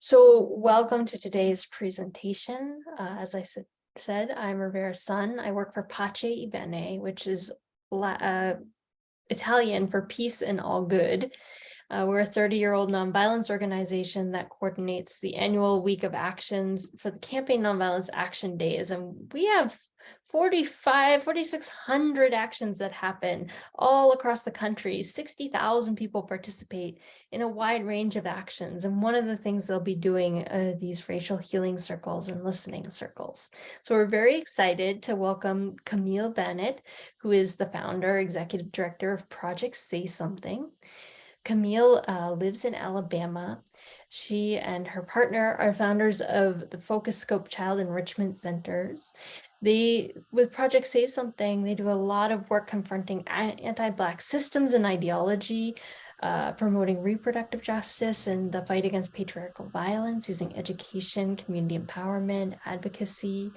So welcome to today's presentation. As I said, I'm Rivera's son. I work for Pace Bene, which is Italian for peace and all good. We're a 30-year-old nonviolence organization that coordinates the annual week of actions for the Campaign Nonviolence Action Days. And we have 4,600 actions that happen all across the country. 60,000 people participate in a wide range of actions. And one of the things they'll be doing these racial healing circles and listening circles. So we're very excited to welcome Camille Bennett, who is the founder, executive director of Project Say Something. Camille lives in Alabama. She and her partner are founders of the Focus Scope Child Enrichment Centers. With Project Say Something, they do a lot of work confronting anti-Black systems and ideology, promoting reproductive justice and the fight against patriarchal violence using education, community empowerment, advocacy.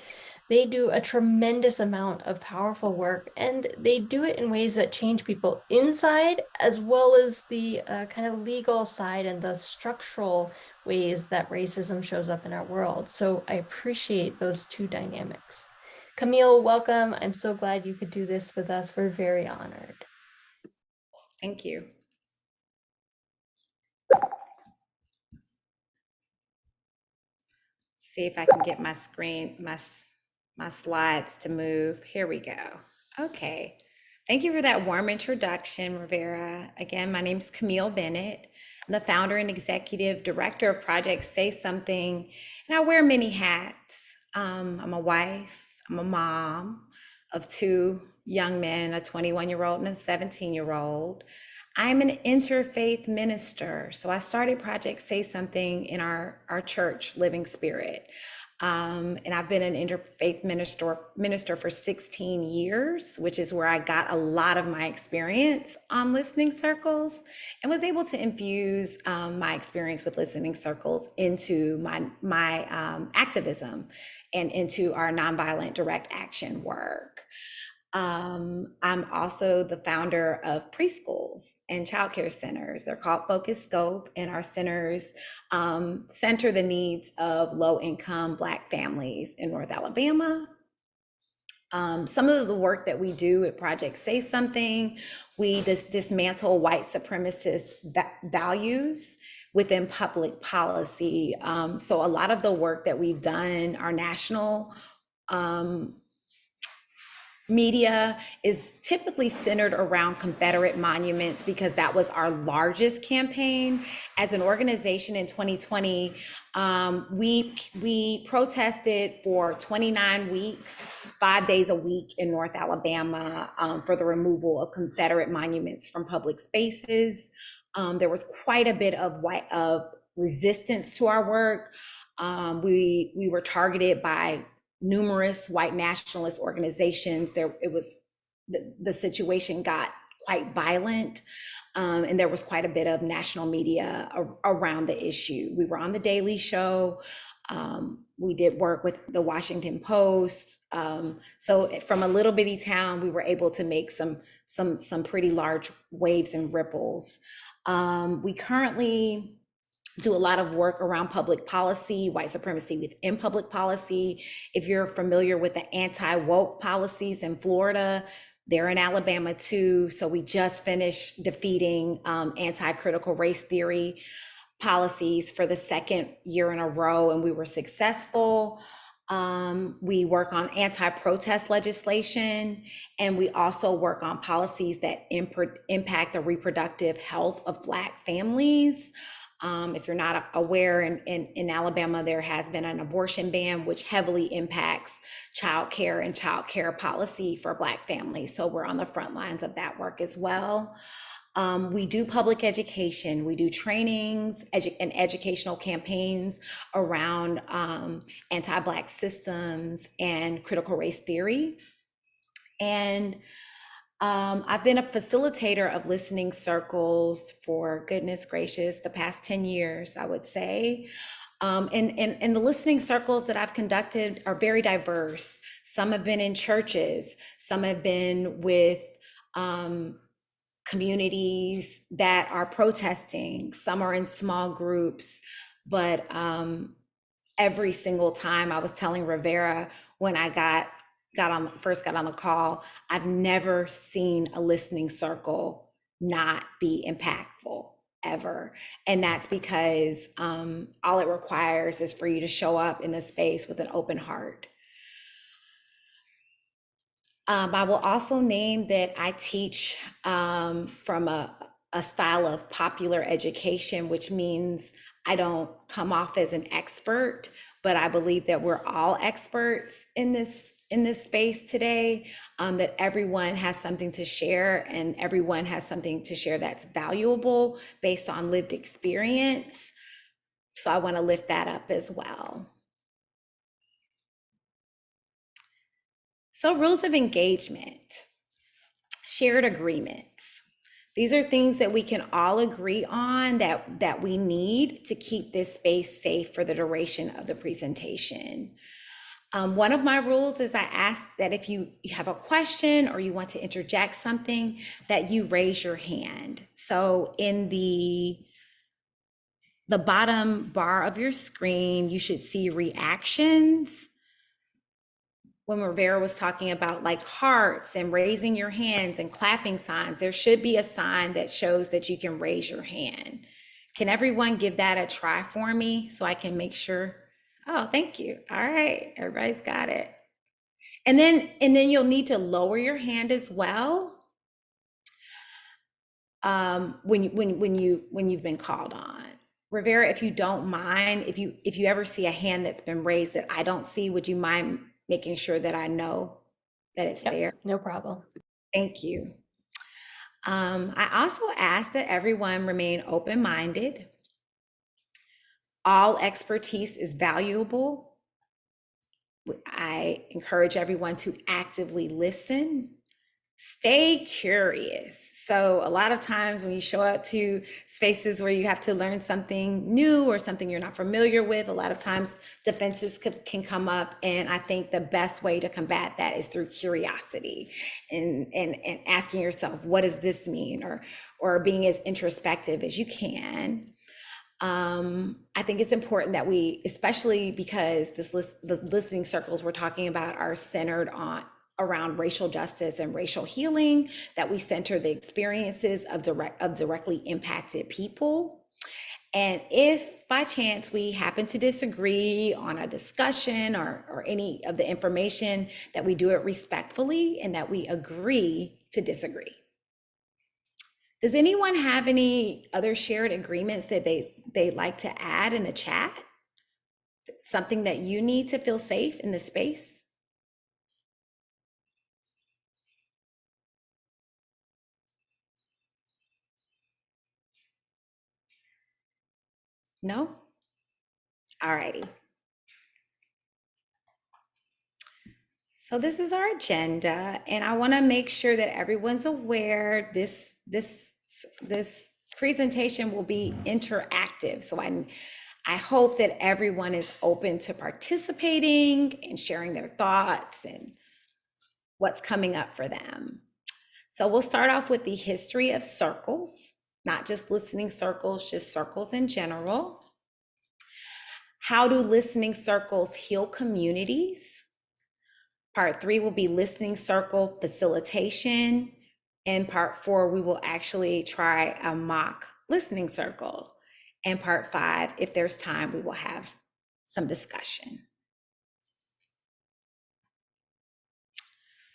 They do a tremendous amount of powerful work, and they do it in ways that change people inside, as well as the kind of legal side and the structural ways that racism shows up in our world. So I appreciate those two dynamics. Camille, welcome. I'm so glad you could do this with us. We're very honored. Thank you. See if I can get my screen, my slides to move. Here we go. Okay. Thank you for that warm introduction, Rivera. Again, my name is Camille Bennett. I'm the founder and executive director of Project Say Something, and I wear many hats. I'm a wife, I'm a mom of two young men, a 21-year-old and a 17-year-old. I'm an interfaith minister. So I started Project Say Something in our church, Living Spirit. And I've been an interfaith minister for 16 years, which is where I got a lot of my experience on listening circles and was able to infuse my experience with listening circles into my activism and into our nonviolent direct action work. I'm also the founder of preschools and childcare centers. They're called Focus Scope, and our centers center the needs of low-income Black families in North Alabama. Some of the work that we do at Project Say Something, we dismantle white supremacist values within public policy. So a lot of the work that we've done, our national media is typically centered around Confederate monuments because that was our largest campaign. As an organization in 2020, we protested for 29 weeks, 5 days a week in North Alabama for the removal of Confederate monuments from public spaces. There was quite a bit of resistance to our work. We were targeted by numerous white nationalist organizations. The situation got quite violent, and there was quite a bit of national media around the issue. We were on the Daily Show. We did work with the Washington Post. So from a little bitty town, we were able to make some pretty large waves and ripples. We currently do a lot of work around public policy, white supremacy within public policy. If you're familiar with the anti-woke policies in Florida, they're in Alabama too. So we just finished defeating anti-critical race theory policies for the second year in a row, and we were successful. We work on anti-protest legislation, and we also work on policies that impact the reproductive health of Black families. If you're not aware, in Alabama, there has been an abortion ban, which heavily impacts childcare and childcare policy for Black families. So we're on the front lines of that work as well. We do public education. We do trainings and educational campaigns around anti-Black systems and critical race theory. And I've been a facilitator of listening circles for, goodness gracious, the past 10 years, I would say. And the listening circles that I've conducted are very diverse. Some have been in churches, some have been with communities that are protesting, some are in small groups. but every single time I was telling Rivera when I got on the call, I've never seen a listening circle not be impactful ever. And that's because all it requires is for you to show up in the space with an open heart. I will also name that I teach from a style of popular education, which means I don't come off as an expert, but I believe that we're all experts in this space today. That everyone has something to share, and everyone has something to share that's valuable based on lived experience. So I want to lift that up as well. So rules of engagement, shared agreements. These are things that we can all agree on that we need to keep this space safe for the duration of the presentation. One of my rules is I ask that if you have a question or you want to interject something, that you raise your hand. So in the bottom bar of your screen, you should see reactions. When Rivera was talking about like hearts and raising your hands and clapping signs, there should be a sign that shows that you can raise your hand. Can everyone give that a try for me so I can make sure? Oh, thank you. All right, everybody's got it. And then you'll need to lower your hand as well when you've been called on. Rivera, if you don't mind, if you ever see a hand that's been raised that I don't see, would you mind making sure that I know that it's there? No problem. Thank you. I also ask that everyone remain open-minded. All expertise is valuable. I encourage everyone to actively listen. Stay curious. So a lot of times when you show up to spaces where you have to learn something new or something you're not familiar with, a lot of times defenses can come up. And I think the best way to combat that is through curiosity and asking yourself, what does this mean? Or being as introspective as you can. I think it's important that we, especially because the listening circles we're talking about are centered around racial justice and racial healing, that we center the experiences of directly impacted people. And if by chance we happen to disagree on a discussion or any of the information, that we do it respectfully and that we agree to disagree. Does anyone have any other shared agreements that they'd like to add in the chat? Something that you need to feel safe in the space? No? All righty. So this is our agenda, and I want to make sure that everyone's aware this presentation will be interactive. So I hope that everyone is open to participating and sharing their thoughts and what's coming up for them. So we'll start off with the history of circles, not just listening circles, just circles in general. How do listening circles heal communities? Part 3 will be listening circle facilitation. And part 4, we will actually try a mock listening circle. And part 5, if there's time, we will have some discussion.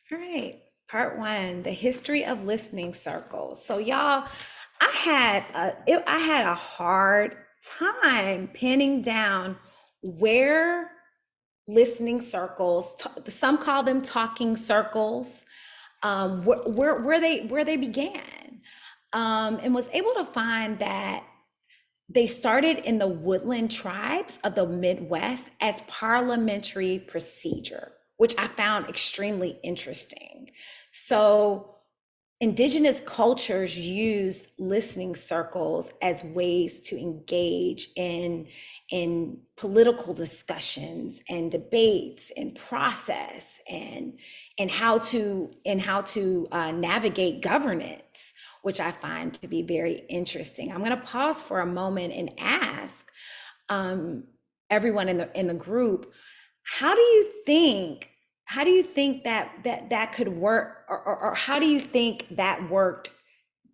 All right, part 1, the history of listening circles. So y'all, I had a hard time pinning down where listening circles, some call them talking circles, where they began, and was able to find that they started in the woodland tribes of the Midwest as parliamentary procedure, which I found extremely interesting. So indigenous cultures use listening circles as ways to engage in political discussions and debates and process and how to navigate governance, which I find to be very interesting. I'm going to pause for a moment and ask, everyone in the group. How do you think that could work, or how do you think that worked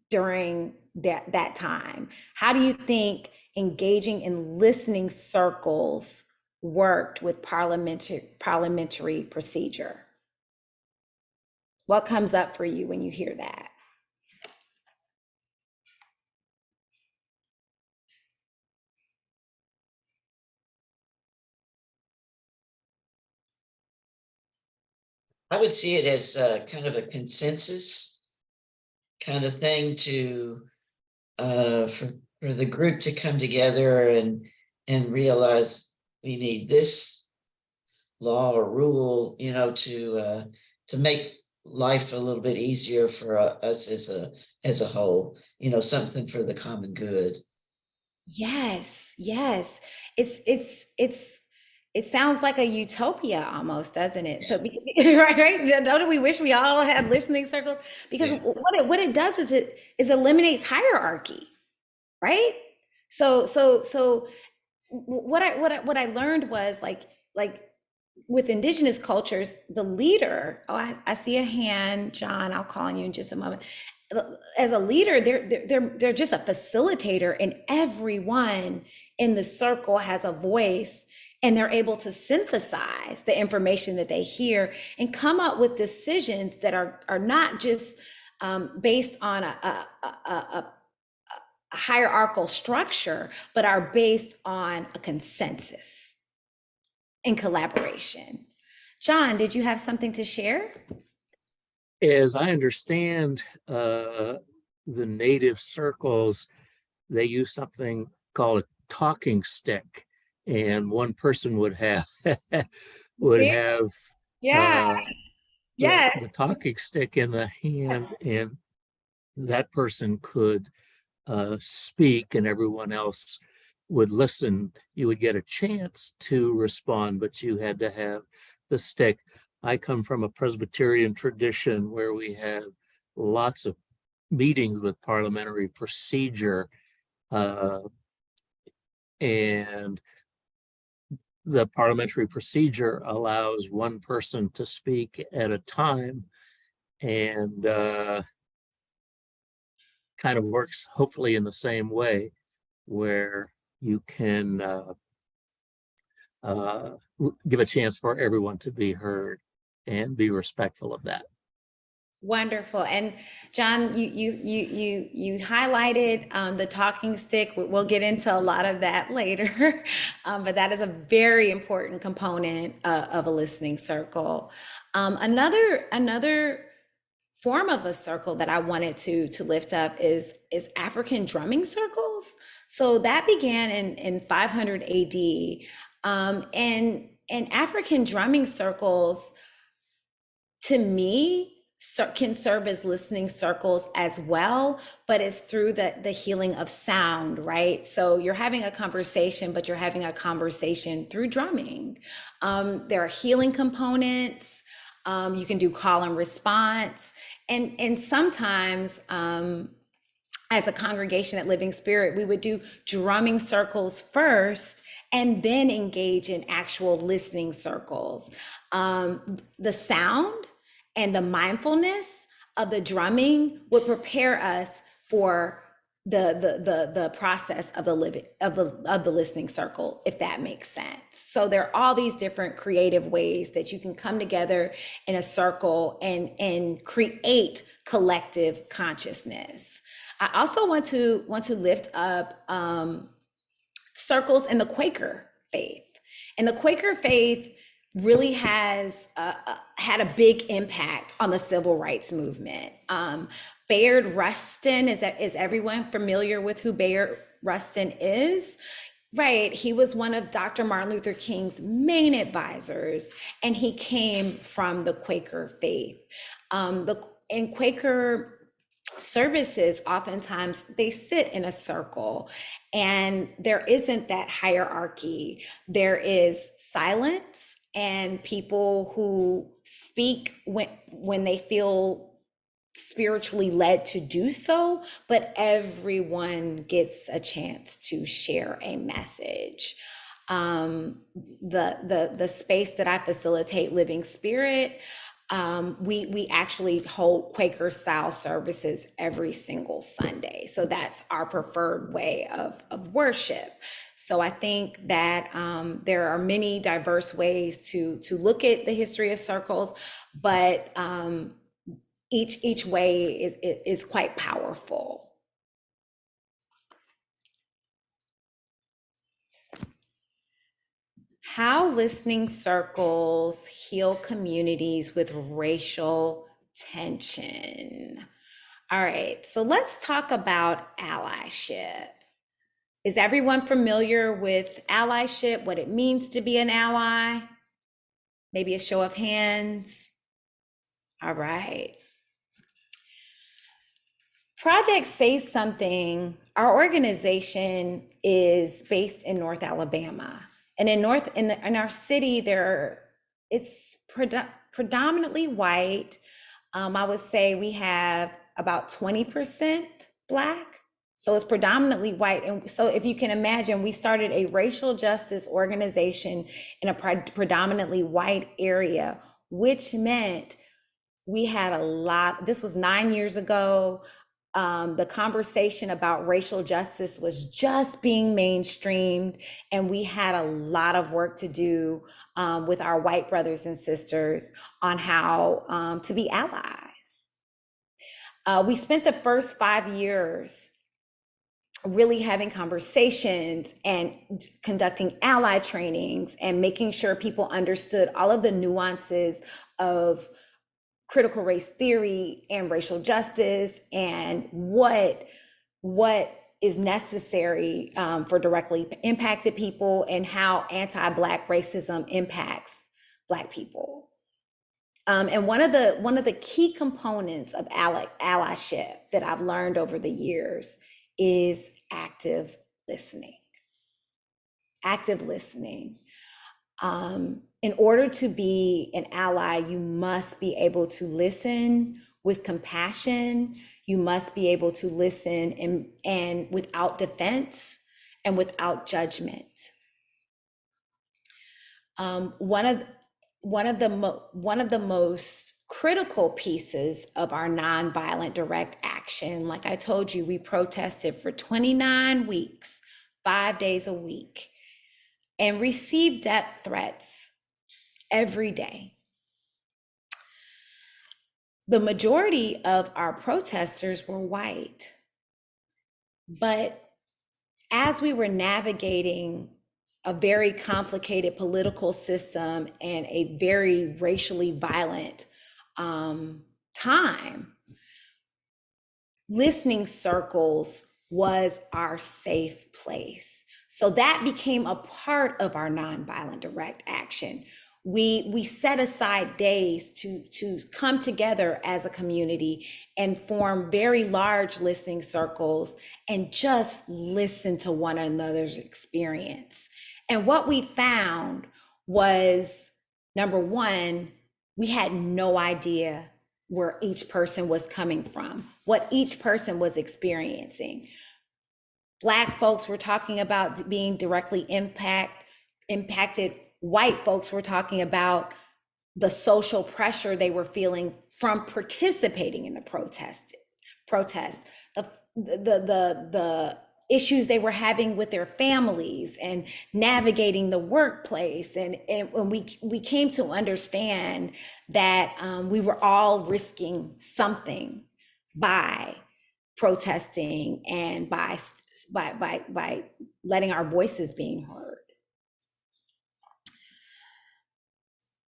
during that time? How do you think engaging in listening circles worked with parliamentary procedure? What comes up for you when you hear that? I would see it as kind of a consensus kind of thing to for the group to come together and realize we need this law or rule, to make life a little bit easier for us as a whole, something for the common good. Yes, yes. It sounds like a utopia almost, doesn't it? So, right? Don't we wish we all had listening circles? Because Yeah. what it does is it eliminates hierarchy, right? So what I learned was like with indigenous cultures, the leader, oh, I see a hand, John, I'll call on you in just a moment. As a leader, they're just a facilitator, and everyone in the circle has a voice, and they're able to synthesize the information that they hear and come up with decisions that are not just based on a hierarchical structure, but are based on a consensus and collaboration. John, did you have something to share? As I understand, the native circles, they use something called a talking stick, and one person would have would See? have Yeah, uh, yeah. the talking stick in the hand, and that person could speak, and everyone else would listen. You would get a chance to respond, but you had to have the stick. I come from a Presbyterian tradition where we have lots of meetings with parliamentary procedure, uh, and the parliamentary procedure allows one person to speak at a time, and kind of works hopefully in the same way, where you can uh, give a chance for everyone to be heard and be respectful of that. Wonderful. And John, you highlighted the talking stick. We'll get into a lot of that later, but that is a very important component of a listening circle. Another form of a circle that I wanted to lift up is African drumming circles. So that began in 500 AD, and African drumming circles, to me, can serve as listening circles as well, but it's through the healing of sound, right? So you're having a conversation, but you're having a conversation through drumming. There are healing components. You can do call and response, and sometimes as a congregation at Living Spirit, we would do drumming circles first and then engage in actual listening circles. The sound and the mindfulness of the drumming would prepare us for the process of the listening circle, if that makes sense. So there are all these different creative ways that you can come together in a circle and create collective consciousness. I also want to lift up circles in the Quaker faith. And the Quaker faith really has had a big impact on the civil rights movement. Bayard Rustin, is everyone familiar with who Bayard Rustin is? Right, he was one of Dr. Martin Luther King's main advisors, and he came from the Quaker faith. In Quaker services, oftentimes they sit in a circle, and there isn't that hierarchy. There is silence, and people who speak when they feel spiritually led to do so, but everyone gets a chance to share a message. The space that I facilitate, Living Spirit, we actually hold Quaker style services every single Sunday. So that's our preferred way of worship. So I think that there are many diverse ways to look at the history of circles, but each way is quite powerful. How listening circles heal communities with racial tension. All right, so let's talk about allyship. Is everyone familiar with allyship, what it means to be an ally? Maybe a show of hands. All right. Project Say Something, our organization is based in North Alabama. And in our city, it's predominantly white. I would say we have about 20% Black. So it's predominantly white. And so if you can imagine, we started a racial justice organization in a predominantly white area, which meant we had a lot. This was 9 years ago. The conversation about racial justice was just being mainstreamed, and we had a lot of work to do with our white brothers and sisters on how to be allies. We spent the first 5 years really having conversations and conducting ally trainings and making sure people understood all of the nuances of critical race theory and racial justice and what is necessary for directly impacted people and how anti-Black racism impacts Black people. And one of the key components of allyship that I've learned over the years is active listening. Active listening. In order to be an ally, you must be able to listen with compassion. You must be able to listen and without defense and without judgment. One of the most critical pieces of our nonviolent direct action, like I told you, we protested for 29 weeks, 5 days a week, and received death threats every day. The majority of our protesters were white, but as we were navigating a very complicated political system and a very racially violent time, listening circles was our safe place. So that became a part of our nonviolent direct action. We set aside days to come together as a community and form very large listening circles and just listen to one another's experience. And what we found was, number one, we had no idea where each person was coming from, what each person was experiencing. Black folks were talking about being directly impacted. White folks were talking about the social pressure they were feeling from participating in the protest, the issues they were having with their families and navigating the workplace. And when we came to understand that we were all risking something by protesting and by letting our voices being heard.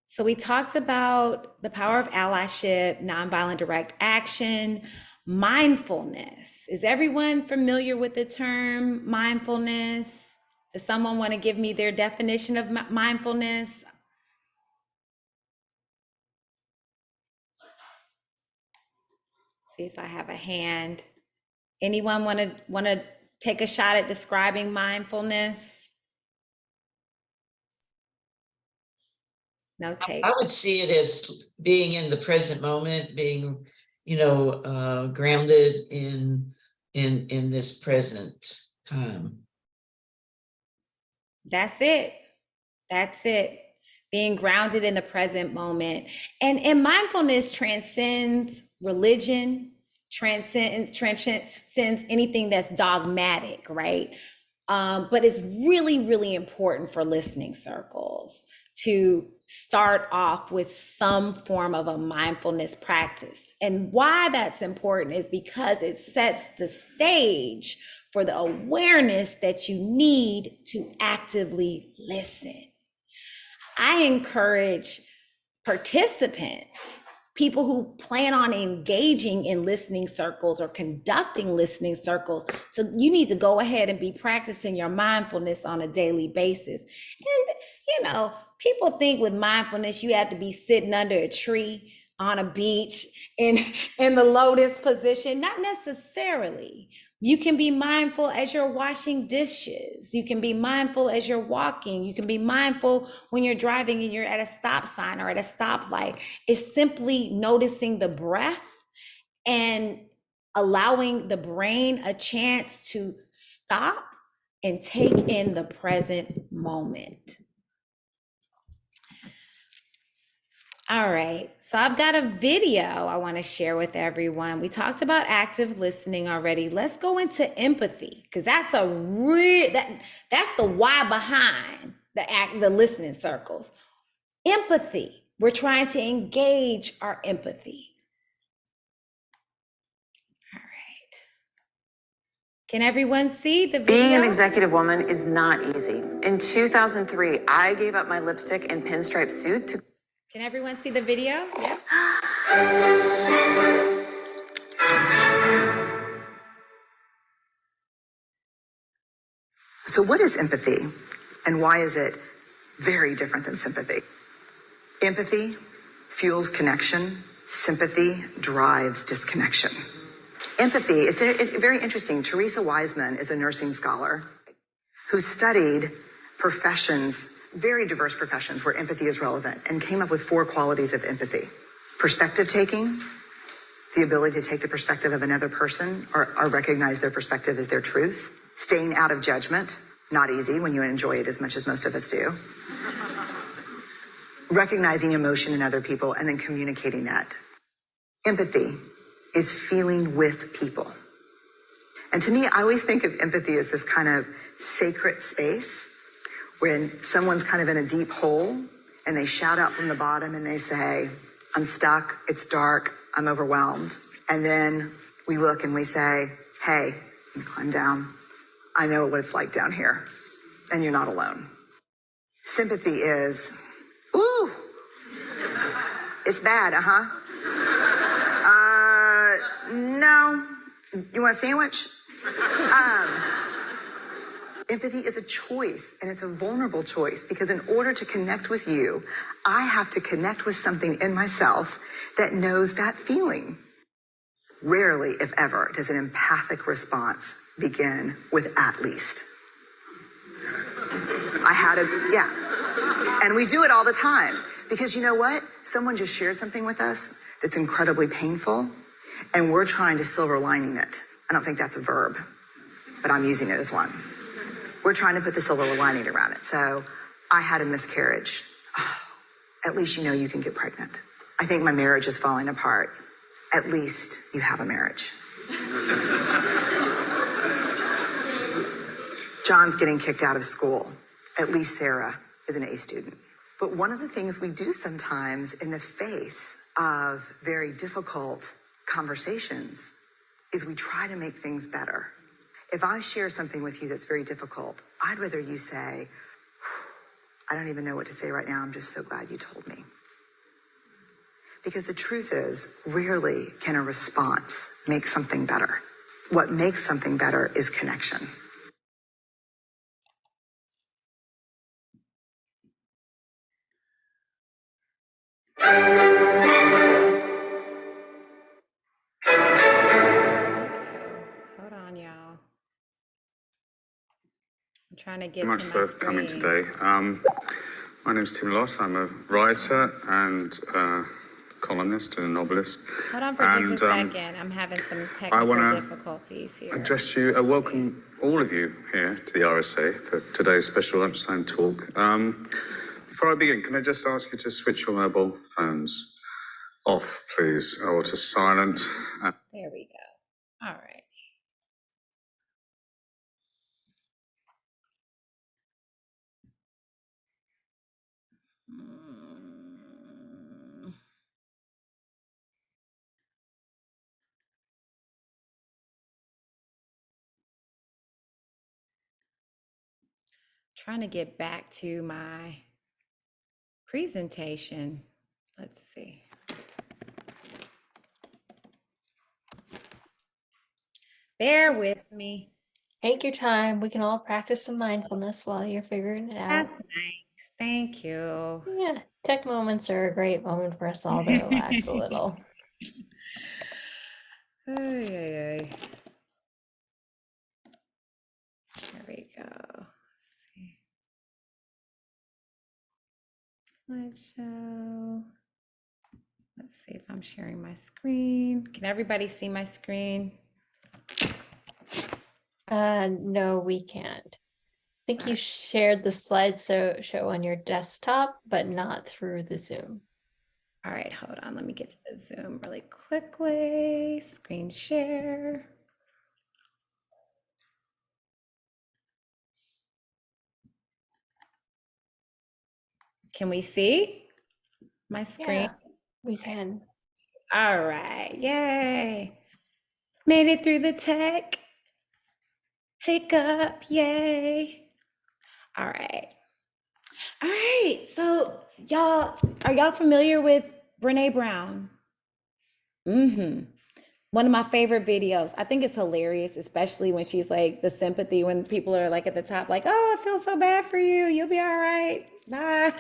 So we talked about the power of allyship, nonviolent direct action, mindfulness. Is everyone familiar with the term mindfulness? Does someone want to give me their definition of mindfulness? See if I have a hand. Anyone want to take a shot at describing mindfulness? No take. I would see it as being in the present moment, being, grounded in this present time. That's it. That's it. Being grounded in the present moment. And mindfulness transcends religion, transcends anything that's dogmatic, right? But it's really, really important for listening circles to start off with some form of a mindfulness practice. And why that's important is because it sets the stage for the awareness that you need to actively listen. I encourage participants, people who plan on engaging in listening circles or conducting listening circles, you need to go ahead and be practicing your mindfulness on a daily basis. And, people think with mindfulness, you have to be sitting under a tree on a beach in the lotus position. Not necessarily. You can be mindful as you're washing dishes. You can be mindful as you're walking. You can be mindful when you're driving and you're at a stop sign or at a stoplight. It's simply noticing the breath and allowing the brain a chance to stop and take in the present moment. All right, so I've got a video I want to share with everyone. We talked about active listening already. Let's go into empathy, because that's that's the why behind the listening circles. Empathy. We're trying to engage our empathy. All right. Can everyone see the video? Being an executive woman is not easy. In 2003, I gave up my lipstick and pinstripe suit to... Can everyone see the video? Yeah. So what is empathy, and why is it very different than sympathy? Empathy fuels connection. Sympathy drives disconnection. Empathy, it's very interesting. Teresa Wiseman is a nursing scholar who studied professions, very diverse professions where empathy is relevant, and came up with 4 qualities of empathy. Perspective taking, the ability to take the perspective of another person or recognize their perspective as their truth. Staying out of judgment, not easy when you enjoy it as much as most of us do. Recognizing emotion in other people and then communicating that. Empathy is feeling with people. And to me, I always think of empathy as this kind of sacred space when someone's kind of in a deep hole and they shout out from the bottom and they say, I'm stuck, it's dark, I'm overwhelmed. And then we look and we say, hey, you climb down. I know what it's like down here, and you're not alone. Sympathy is, ooh, it's bad, no, you want a sandwich? Empathy is a choice, and it's a vulnerable choice, because in order to connect with you, I have to connect with something in myself that knows that feeling. Rarely, if ever, does an empathic response begin with at least. And we do it all the time, because you know what? Someone just shared something with us that's incredibly painful, and we're trying to silver lining it. I don't think that's a verb, but I'm using it as one. We're trying to put the silver lining around it. So I had a miscarriage. Oh, at least you know you can get pregnant. I think my marriage is falling apart. At least you have a marriage. John's getting kicked out of school. At least Sarah is an A student. But one of the things we do sometimes in the face of very difficult conversations is we try to make things better. If I share something with you that's very difficult, I'd rather you say, I don't even know what to say right now. I'm just so glad you told me. Because the truth is, rarely can a response make something better. What makes something better is connection. Hold on, y'all. I'm trying to get Thank to you my much for coming screen. today. My name is Tim Lott. I'm a writer and columnist and a novelist. Hold on for just a second. I'm having some technical difficulties here. Address you, welcome all of you here to the RSA for today's special lunchtime talk. Before I begin, can I just ask you to switch your mobile phones off, please, or to silent? There we go. All right. Trying to get back to my presentation. Let's see. Bear with me. Take your time. We can all practice some mindfulness while you're figuring it out. That's nice. Thank you. Yeah, tech moments are a great moment for us all to relax a little. There we go. Let's see. Slideshow. Let's see if I'm sharing my screen. Can everybody see my screen? No, we can't. I think you shared the slideshow on your desktop, but not through the Zoom. All right, hold on. Let me get to the Zoom really quickly. Screen share. Can we see my screen? Yeah, we can. All right, yay. Made it through the tech hiccup, yay. All right. All right, so are y'all familiar with Brene Brown? One of my favorite videos. I think it's hilarious, especially when she's like the sympathy, when people are like at the top, like, oh, I feel so bad for you. You'll be all right. Bye.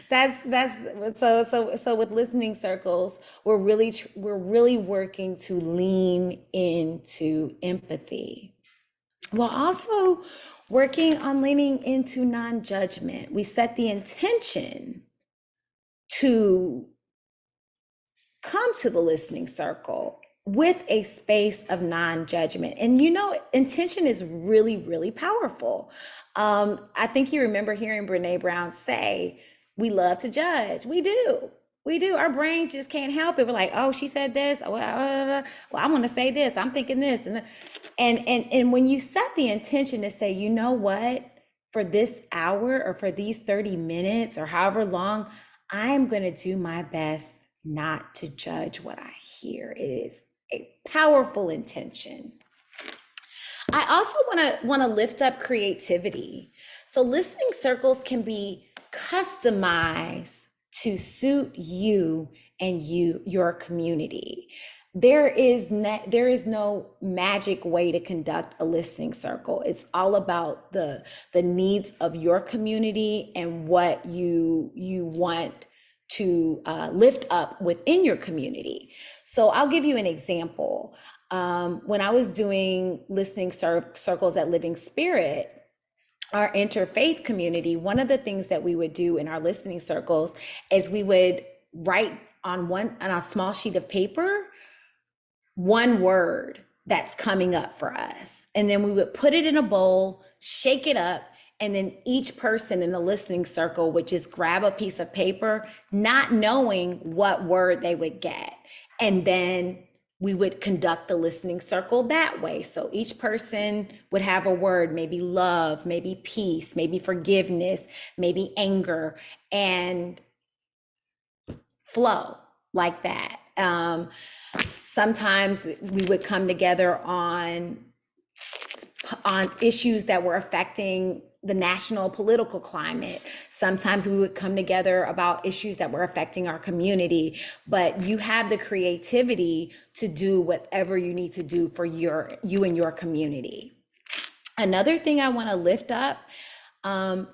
that's so with listening circles, we're really working to lean into empathy, while also working on leaning into non-judgment. We set the intention to come to the listening circle with a space of non-judgment. And intention is really, really powerful. I think you remember hearing Brene Brown say, we love to judge. We do. Our brain just can't help it. We're like, oh, she said this. Well, I want to say this. I'm thinking this. And when you set the intention to say, you know what, for this hour or for these 30 minutes or however long, I'm going to do my best not to judge what I hear. It is a powerful intention. I also want to lift up creativity. So listening circles can be customized to suit you and your community. There is no magic way to conduct a listening circle. It's all about the needs of your community and what you want to lift up within your community. So I'll give you an example. When I was doing listening circles at Living Spirit, our interfaith community, one of the things that we would do in our listening circles is we would write on a small sheet of paper one word that's coming up for us. And then we would put it in a bowl, shake it up, and then each person in the listening circle would just grab a piece of paper, not knowing what word they would get. And then we would conduct the listening circle that way. So each person would have a word, maybe love, maybe peace, maybe forgiveness, maybe anger, and flow like that. Sometimes we would come together on issues that were affecting the national political climate. Sometimes we would come together about issues that were affecting our community, but you have the creativity to do whatever you need to do for you and your community. Another thing I want to lift up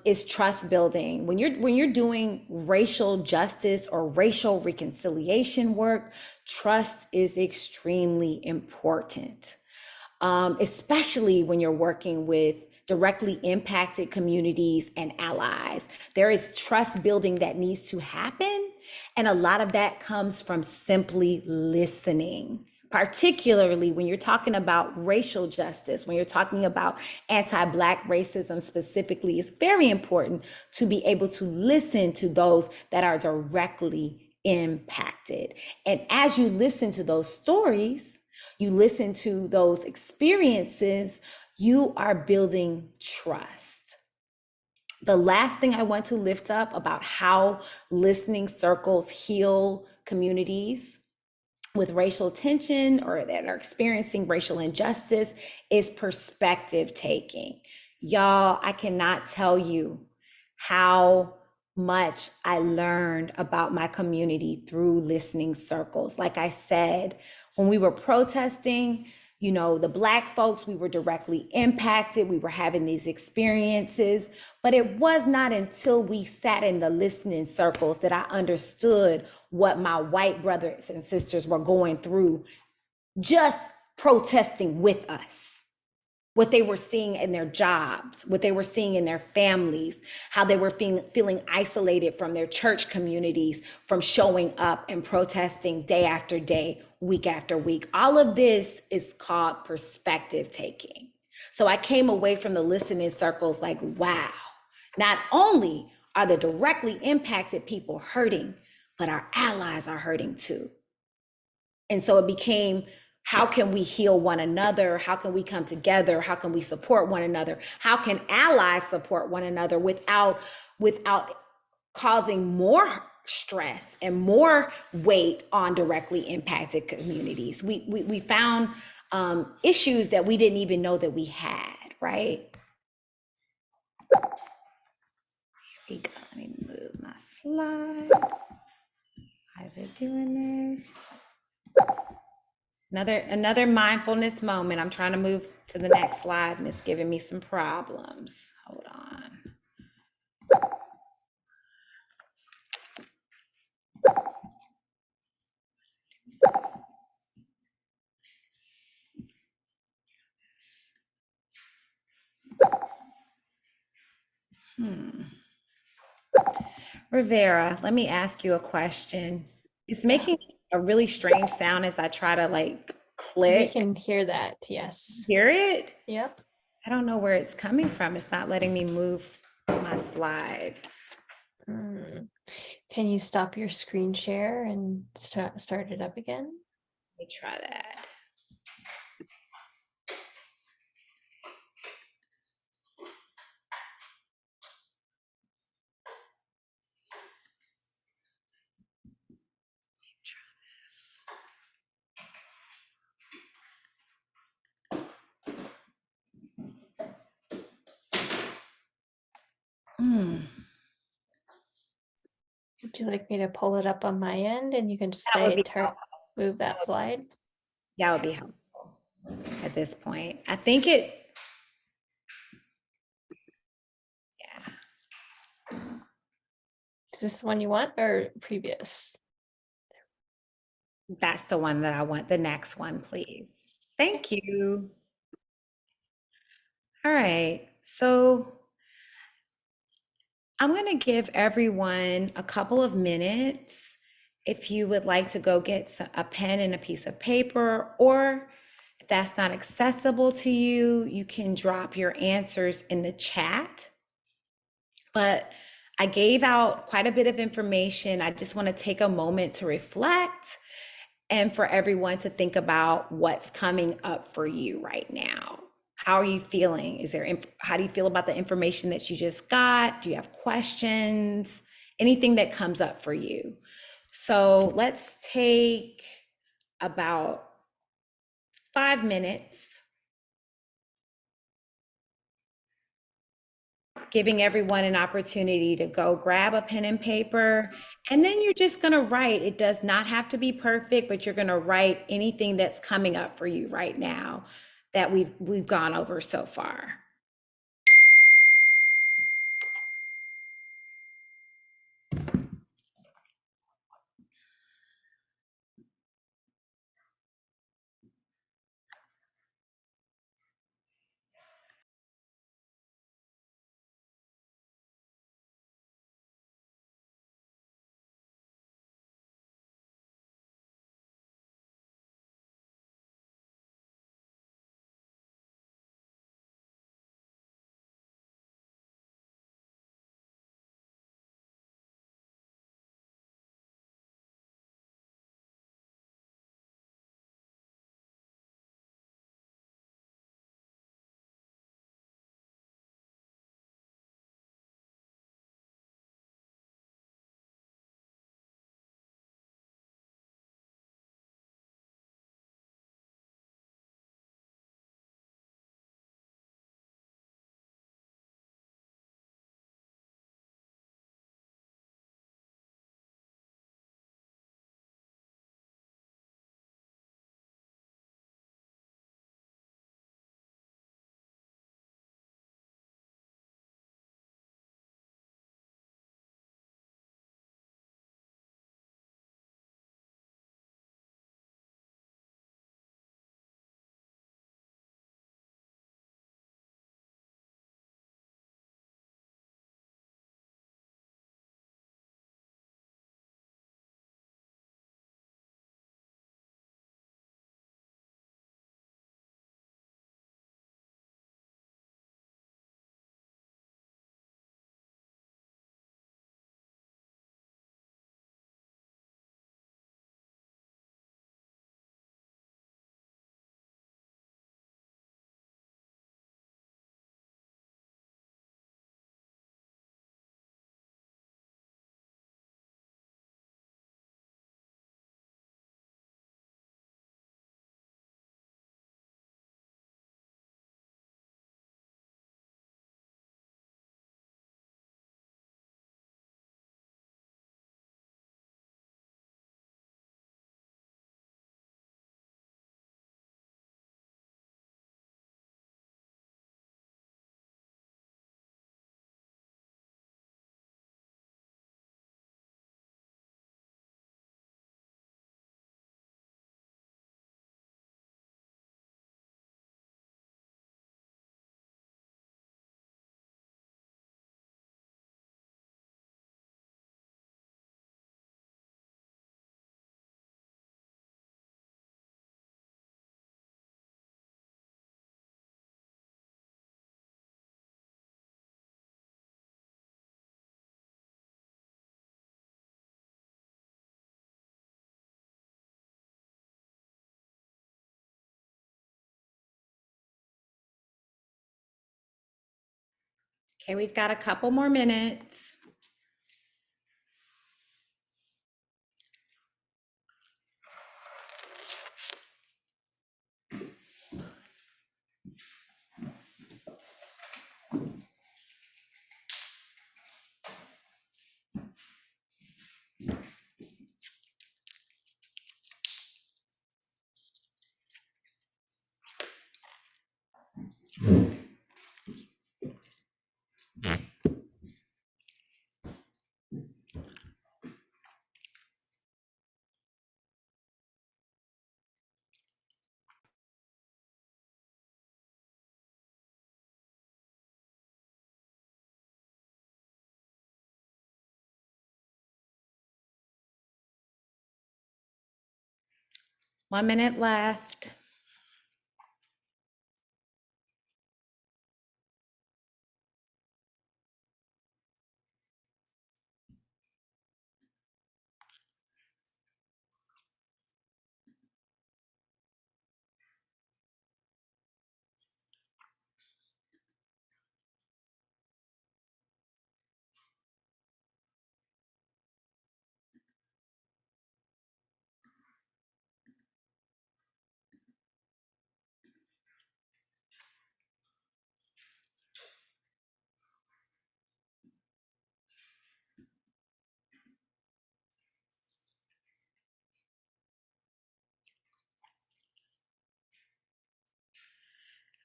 is trust building. When you're doing racial justice or racial reconciliation work, trust is extremely important, especially when you're working with directly impacted communities and allies. There is trust building that needs to happen And a lot of that comes from simply listening, particularly when you're talking about racial justice, when you're talking about anti-Black racism specifically. It's very important to be able to listen to those that are directly impacted. And as you listen to those stories, you listen to those experiences, you are building trust. The last thing I want to lift up about how listening circles heal communities with racial tension or that are experiencing racial injustice is perspective taking. Y'all, I cannot tell you how much I learned about my community through listening circles. Like I said, when we were protesting, you know, the Black folks, we were directly impacted. We were having these experiences, but it was not until we sat in the listening circles that I understood what my white brothers and sisters were going through just protesting with us, what they were seeing in their jobs, what they were seeing in their families, how they were feeling isolated from their church communities, from showing up and protesting day after day, week after week. All of this is called perspective taking. So I came away from the listening circles like, wow, not only are the directly impacted people hurting, but our allies are hurting too. And so it became, how can we heal one another? How can we come together? How can we support one another? How can allies support one another without causing more stress and more weight on directly impacted communities? We found issues that we didn't even know that we had, right? Here we go. Let me move my slide. Why is it doing this? Another mindfulness moment. I'm trying to move to the next slide and it's giving me some problems. Hold on. Rivera, let me ask you a question. It's making a really strange sound as I try to like We click. can hear that, yes. Hear it? Yep. I don't know where it's coming from. It's not letting me move my slides. Can you stop your screen share and start it up again? Let me try that. Would you like me to pull it up on my end and you can just That would say be helpful. move that slide? That would be helpful at this point. I think it, yeah. Is this the one you want or previous? That's the one that I want. The next one, please. Thank you. All right. So I'm going to give everyone a couple of minutes if you would like to go get a pen and a piece of paper, or if that's not accessible to you, you can drop your answers in the chat. But I gave out quite a bit of information. I just want to take a moment to reflect and for everyone to think about what's coming up for you right now. How are you feeling? How do you feel about the information that you just got? Do you have questions? Anything that comes up for you? So let's take about 5 minutes, giving everyone an opportunity to go grab a pen and paper, and then you're just going to write. It does not have to be perfect, but you're going to write anything that's coming up for you right now that we've gone over so far. Okay, we've got a couple more minutes. One minute left.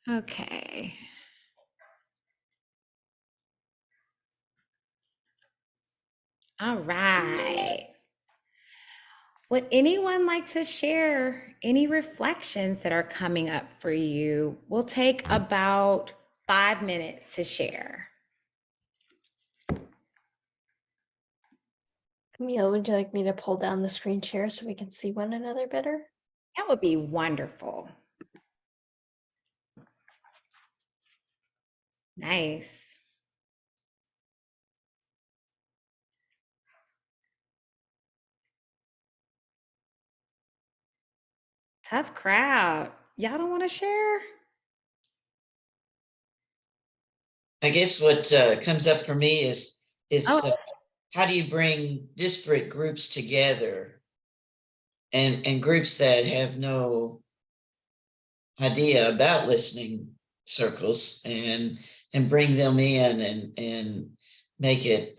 Okay. All right. Would anyone like to share any reflections that are coming up for you? We'll take about 5 minutes to share. Camille, would you like me to pull down the screen share so we can see one another better? That would be wonderful. Nice. Tough crowd. Y'all don't want to share? I guess what comes up for me is Oh. how do you bring disparate groups together and groups that have no idea about listening circles and bring them in and make it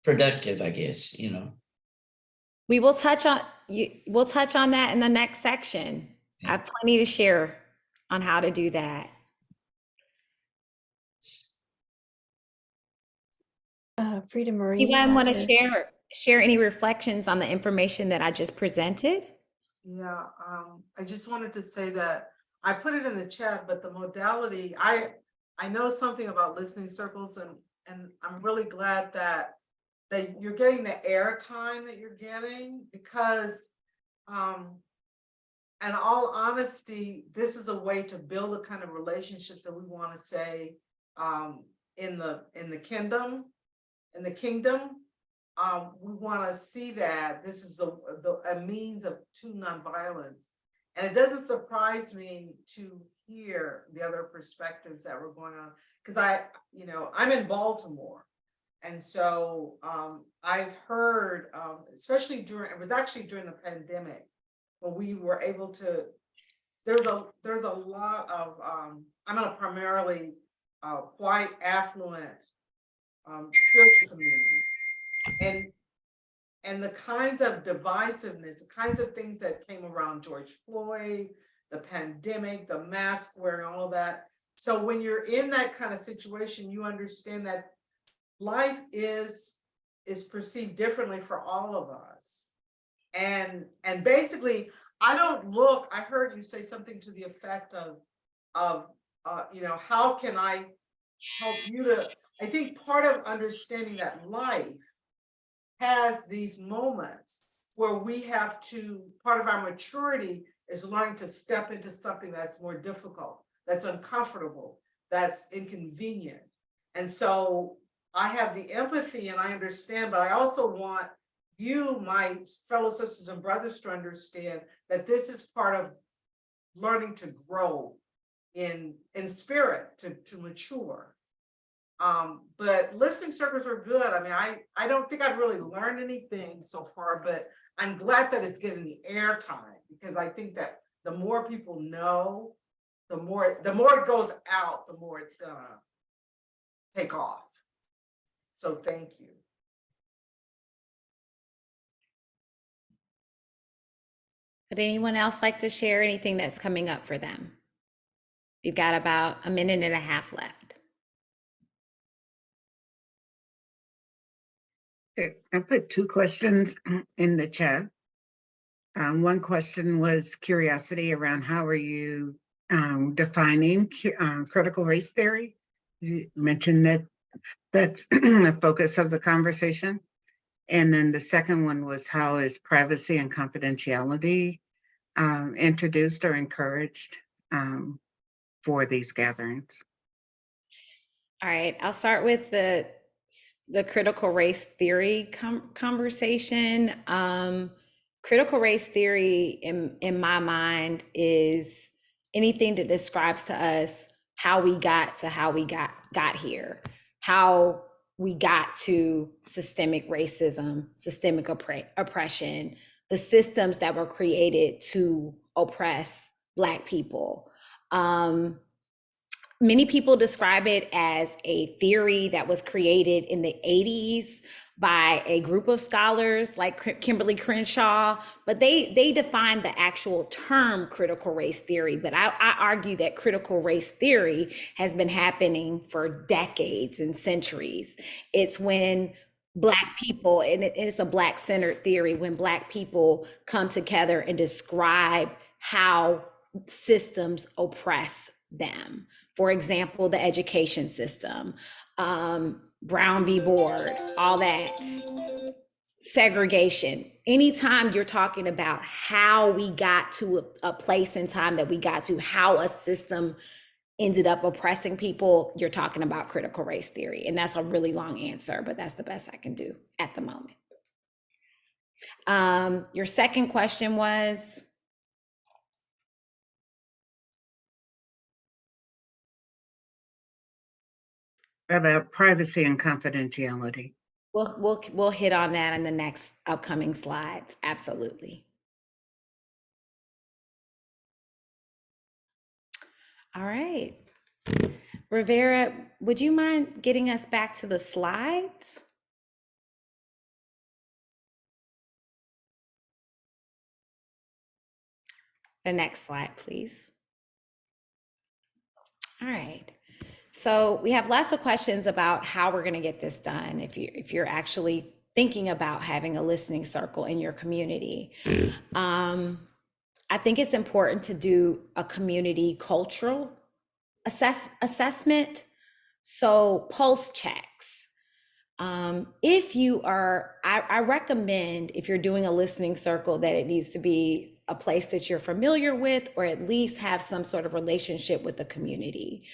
productive, I guess, you know. We will touch on we'll touch on that in the next section. I have plenty to share on how to do that. Frida Marie. Anyone want to share any reflections on the information that I just presented? Yeah, I just wanted to say that I put it in the chat, but the modality, I know something about listening circles, and I'm really glad that you're getting the airtime that you're getting, because in all honesty, this is a way to build the kind of relationships that we want to say in the kingdom. We want to see that this is a means of true nonviolence. And it doesn't surprise me to hear the other perspectives that were going on, because I'm in Baltimore. And so I've heard, especially it was actually during the pandemic, when we were able to, there's a lot of, I'm in a primarily white, affluent, spiritual community. And the kinds of divisiveness, the kinds of things that came around George Floyd, the pandemic, the mask wearing, all of that. So when you're in that kind of situation, you understand that life is perceived differently for all of us. And basically, I heard you say something to the effect of how can I help you to, I think part of understanding that life has these moments where we have to, part of our maturity is learning to step into something that's more difficult, that's uncomfortable, that's inconvenient. And so I have the empathy and I understand, but I also want you, my fellow sisters and brothers, to understand that this is part of learning to grow in spirit, to mature. But listening circles are good. I mean, I don't think I've really learned anything so far, but I'm glad that it's getting the airtime, because I think that the more people know, the more it goes out, the more it's gonna take off. So thank you. Would anyone else like to share anything that's coming up for them? You've got about a minute and a half left. Okay, I put 2 questions in the chat. One question was curiosity around how are you defining critical race theory? You mentioned that that's the focus of the conversation. And then the second one was how is privacy and confidentiality introduced or encouraged for these gatherings? All right, I'll start with the critical race theory conversation. Critical race theory in my mind is anything that describes to us how we got to how we got here, how we got to systemic racism, systemic oppression, the systems that were created to oppress Black people. Many people describe it as a theory that was created in the 80s by a group of scholars like Kimberly Crenshaw, but they define the actual term critical race theory. But I argue that critical race theory has been happening for decades and centuries. It's when Black people, and it's a Black-centered theory, when Black people come together and describe how systems oppress them. For example, the education system, Brown v. Board, all that, segregation. Anytime you're talking about how we got to a place in time that we got to, how a system ended up oppressing people, you're talking about critical race theory. And that's a really long answer, but that's the best I can do at the moment. Your second question was? About privacy and confidentiality. We'll hit on that in the next upcoming slides. Absolutely. All right. Rivera, would you mind getting us back to the slides? The next slide, please. All right. So we have lots of questions about how we're going to get this done. If you're actually thinking about having a listening circle in your community, I think it's important to do a community cultural assessment. So pulse checks. If you are, I recommend if you're doing a listening circle that it needs to be a place that you're familiar with, or at least have some sort of relationship with the community.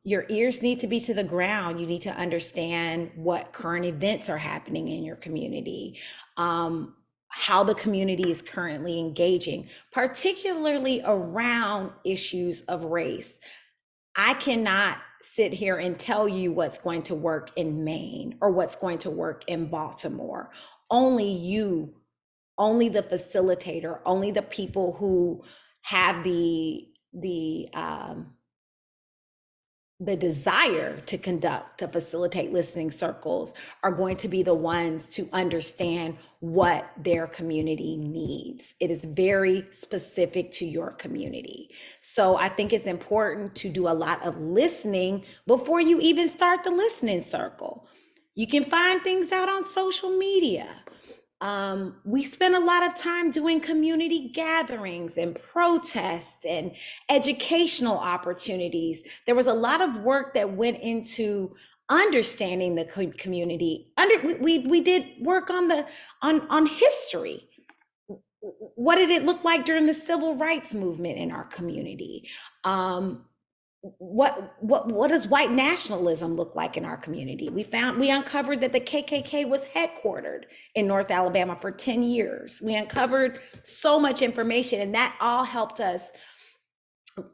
Your ears need to be to the ground. You need to understand what current events are happening in your community, how the community is currently engaging, particularly around issues of race. I cannot sit here and tell you what's going to work in Maine or what's going to work in Baltimore. Only you, only the facilitator, only the people who have the desire to facilitate listening circles are going to be the ones to understand what their community needs. It is very specific to your community. So I think it's important to do a lot of listening before you even start the listening circle. You can find things out on social media. We spend a lot of time doing community gatherings and protests and educational opportunities. There was a lot of work that went into understanding the community. We did work on history. What did it look like during the civil rights movement in our community? What does white nationalism look like in our community? We uncovered that the KKK was headquartered in North Alabama for 10 years. We uncovered so much information, and that all helped us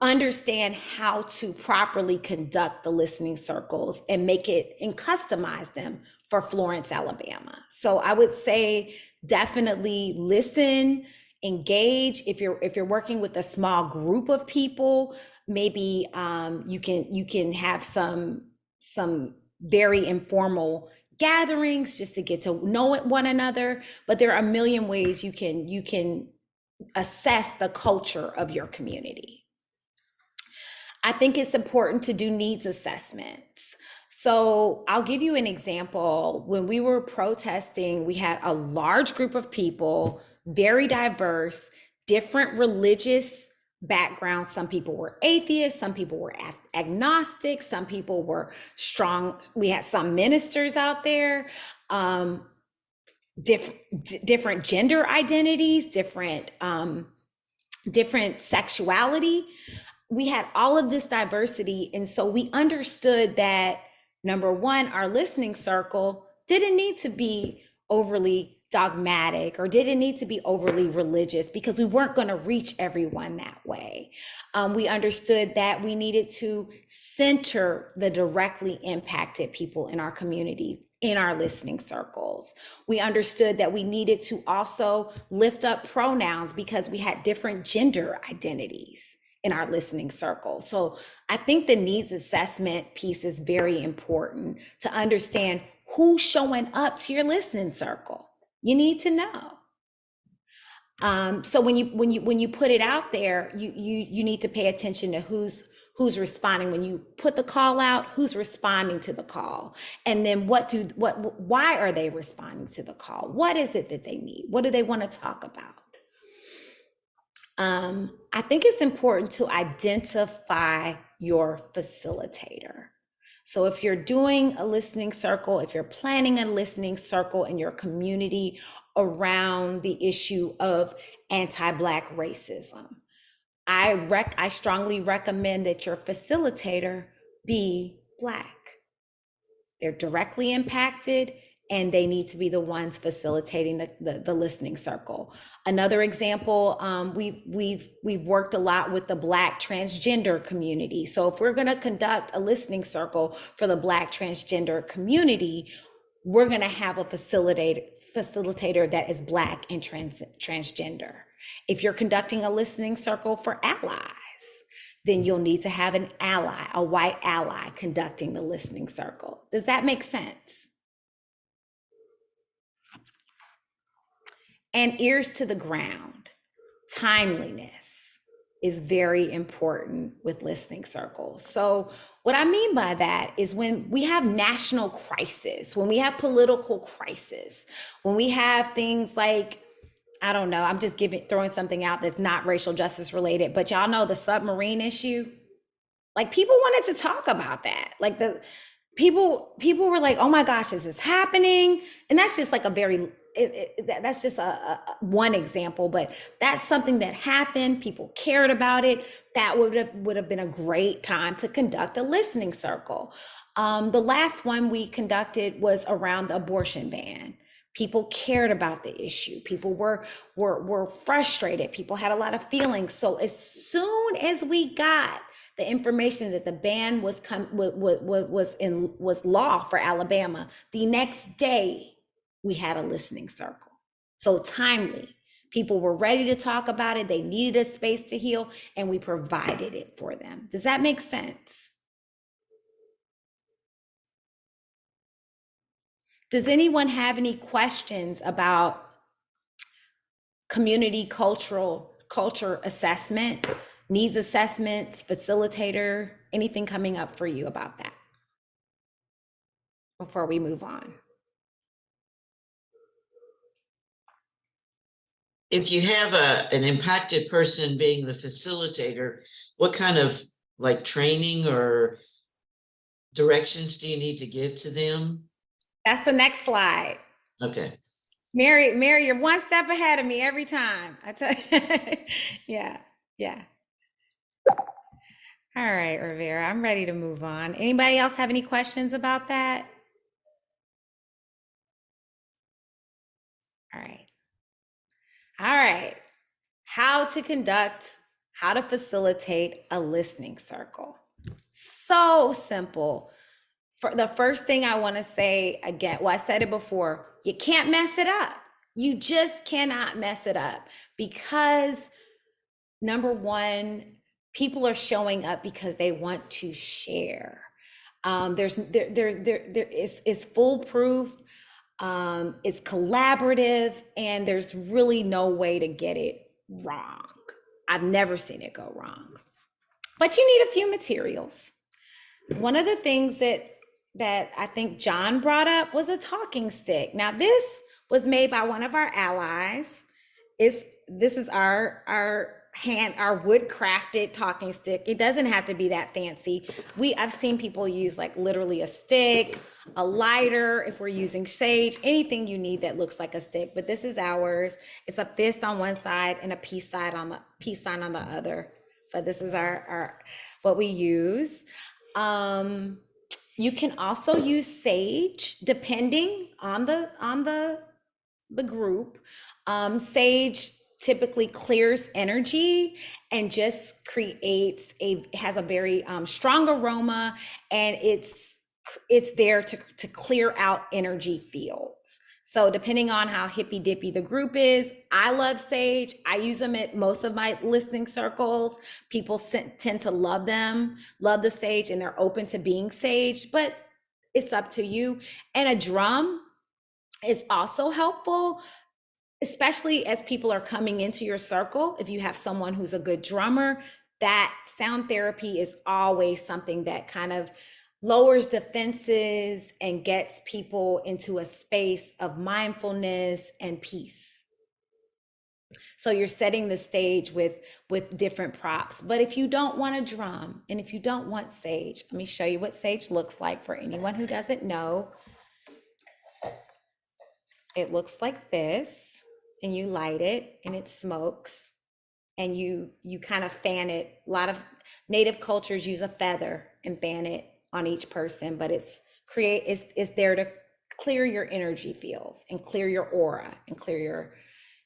understand how to properly conduct the listening circles and make it and customize them for Florence, Alabama. So I would say definitely listen, engage. If you're working with a small group of people, maybe you can have some very informal gatherings just to get to know one another. But there are a million ways you can assess the culture of your community. I think it's important to do needs assessments. So I'll give you an example. When we were protesting, we had a large group of people, very diverse, different religious backgrounds. Some people were atheists, some people were agnostic, some people were strong. We had some ministers out there, different gender identities, different sexuality. We had all of this diversity. And so we understood that, number one, our listening circle didn't need to be overly dogmatic or didn't need to be overly religious because we weren't going to reach everyone that way. We understood that we needed to center the directly impacted people in our community in our listening circles. We understood that we needed to also lift up pronouns because we had different gender identities in our listening circle. So I think the needs assessment piece is very important to understand who's showing up to your listening circle. You need to know. So when you put it out there, you need to pay attention to who's responding. When you put the call out, who's responding to the call, and then why are they responding to the call? What is it that they need? What do they want to talk about? I think it's important to identify your facilitator. So if you're doing a listening circle, if you're planning a listening circle in your community around the issue of anti-Black racism, I strongly recommend that your facilitator be Black. They're directly impacted and they need to be the ones facilitating the listening circle. Another example, we've worked a lot with the Black transgender community. So if we're gonna conduct a listening circle for the Black transgender community, we're gonna have a facilitator that is Black and transgender. If you're conducting a listening circle for allies, then you'll need to have an ally, a white ally conducting the listening circle. Does that make sense? And ears to the ground. Timeliness is very important with listening circles. So what I mean by that is when we have national crisis, when we have political crisis, when we have things like, I don't know, I'm just throwing something out that's not racial justice related, but y'all know the submarine issue. Like people wanted to talk about that. Like the people were like, oh my gosh, is this happening? And that's just like that's just a one example, but that's something that happened. People cared about it. That would have been a great time to conduct a listening circle. The last one we conducted was around the abortion ban. People cared about the issue. People were frustrated. People had a lot of feelings. So as soon as we got the information that the ban was law for Alabama, the next day we had a listening circle. So timely. People were ready to talk about it. They needed a space to heal, and we provided it for them. Does that make sense? Does anyone have any questions about community culture assessment, needs assessments, facilitator, anything coming up for you about that before we move on? If you have an impacted person being the facilitator, what kind of like training or directions do you need to give to them? That's the next slide. Okay. Mary, you're one step ahead of me every time. I tell you. Yeah. All right, Rivera, I'm ready to move on. Anybody else have any questions about that? All right. How to conduct how to facilitate a listening circle. So simple. For the first thing I want to say again, well, I said it before, you can't mess it up. You just cannot mess it up, because number one, people are showing up because they want to share. It's foolproof. It's collaborative, and there's really no way to get it wrong. I've never seen it go wrong. But you need a few materials. One of the things that I think John brought up was a talking stick. Now, this was made by one of our allies. This is our wood crafted talking stick. It doesn't have to be that fancy. I've seen people use like literally a stick, a lighter, if we're using sage, anything you need that looks like a stick. But this is ours. It's a fist on one side and a peace sign on the other. But this is our what we use. You can also use sage depending on the group. Sage typically clears energy and just has a very strong aroma, and it's there to clear out energy fields. So depending on how hippy dippy the group is, I love sage. I use them at most of my listening circles. People tend to love the sage, and they're open to being sage, but it's up to you. And a drum is also helpful, especially as people are coming into your circle. If you have someone who's a good drummer, that sound therapy is always something that kind of lowers defenses and gets people into a space of mindfulness and peace. So you're setting the stage with different props. But if you don't want a drum and if you don't want sage, let me show you what sage looks like for anyone who doesn't know. It looks like this, and you light it and it smokes, and you kind of fan it. A lot of native cultures use a feather and fan it on each person, but it's there to clear your energy fields and clear your aura and clear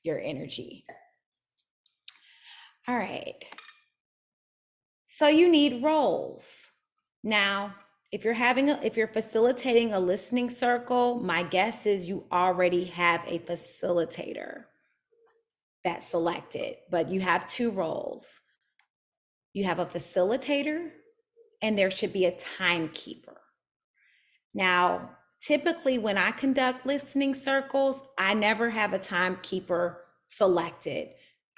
your energy. All right. So you need roles. Now, if you're facilitating a listening circle, my guess is you already have a facilitator that's selected, but you have two roles. You have a facilitator, and there should be a timekeeper. Now, typically when I conduct listening circles, I never have a timekeeper selected.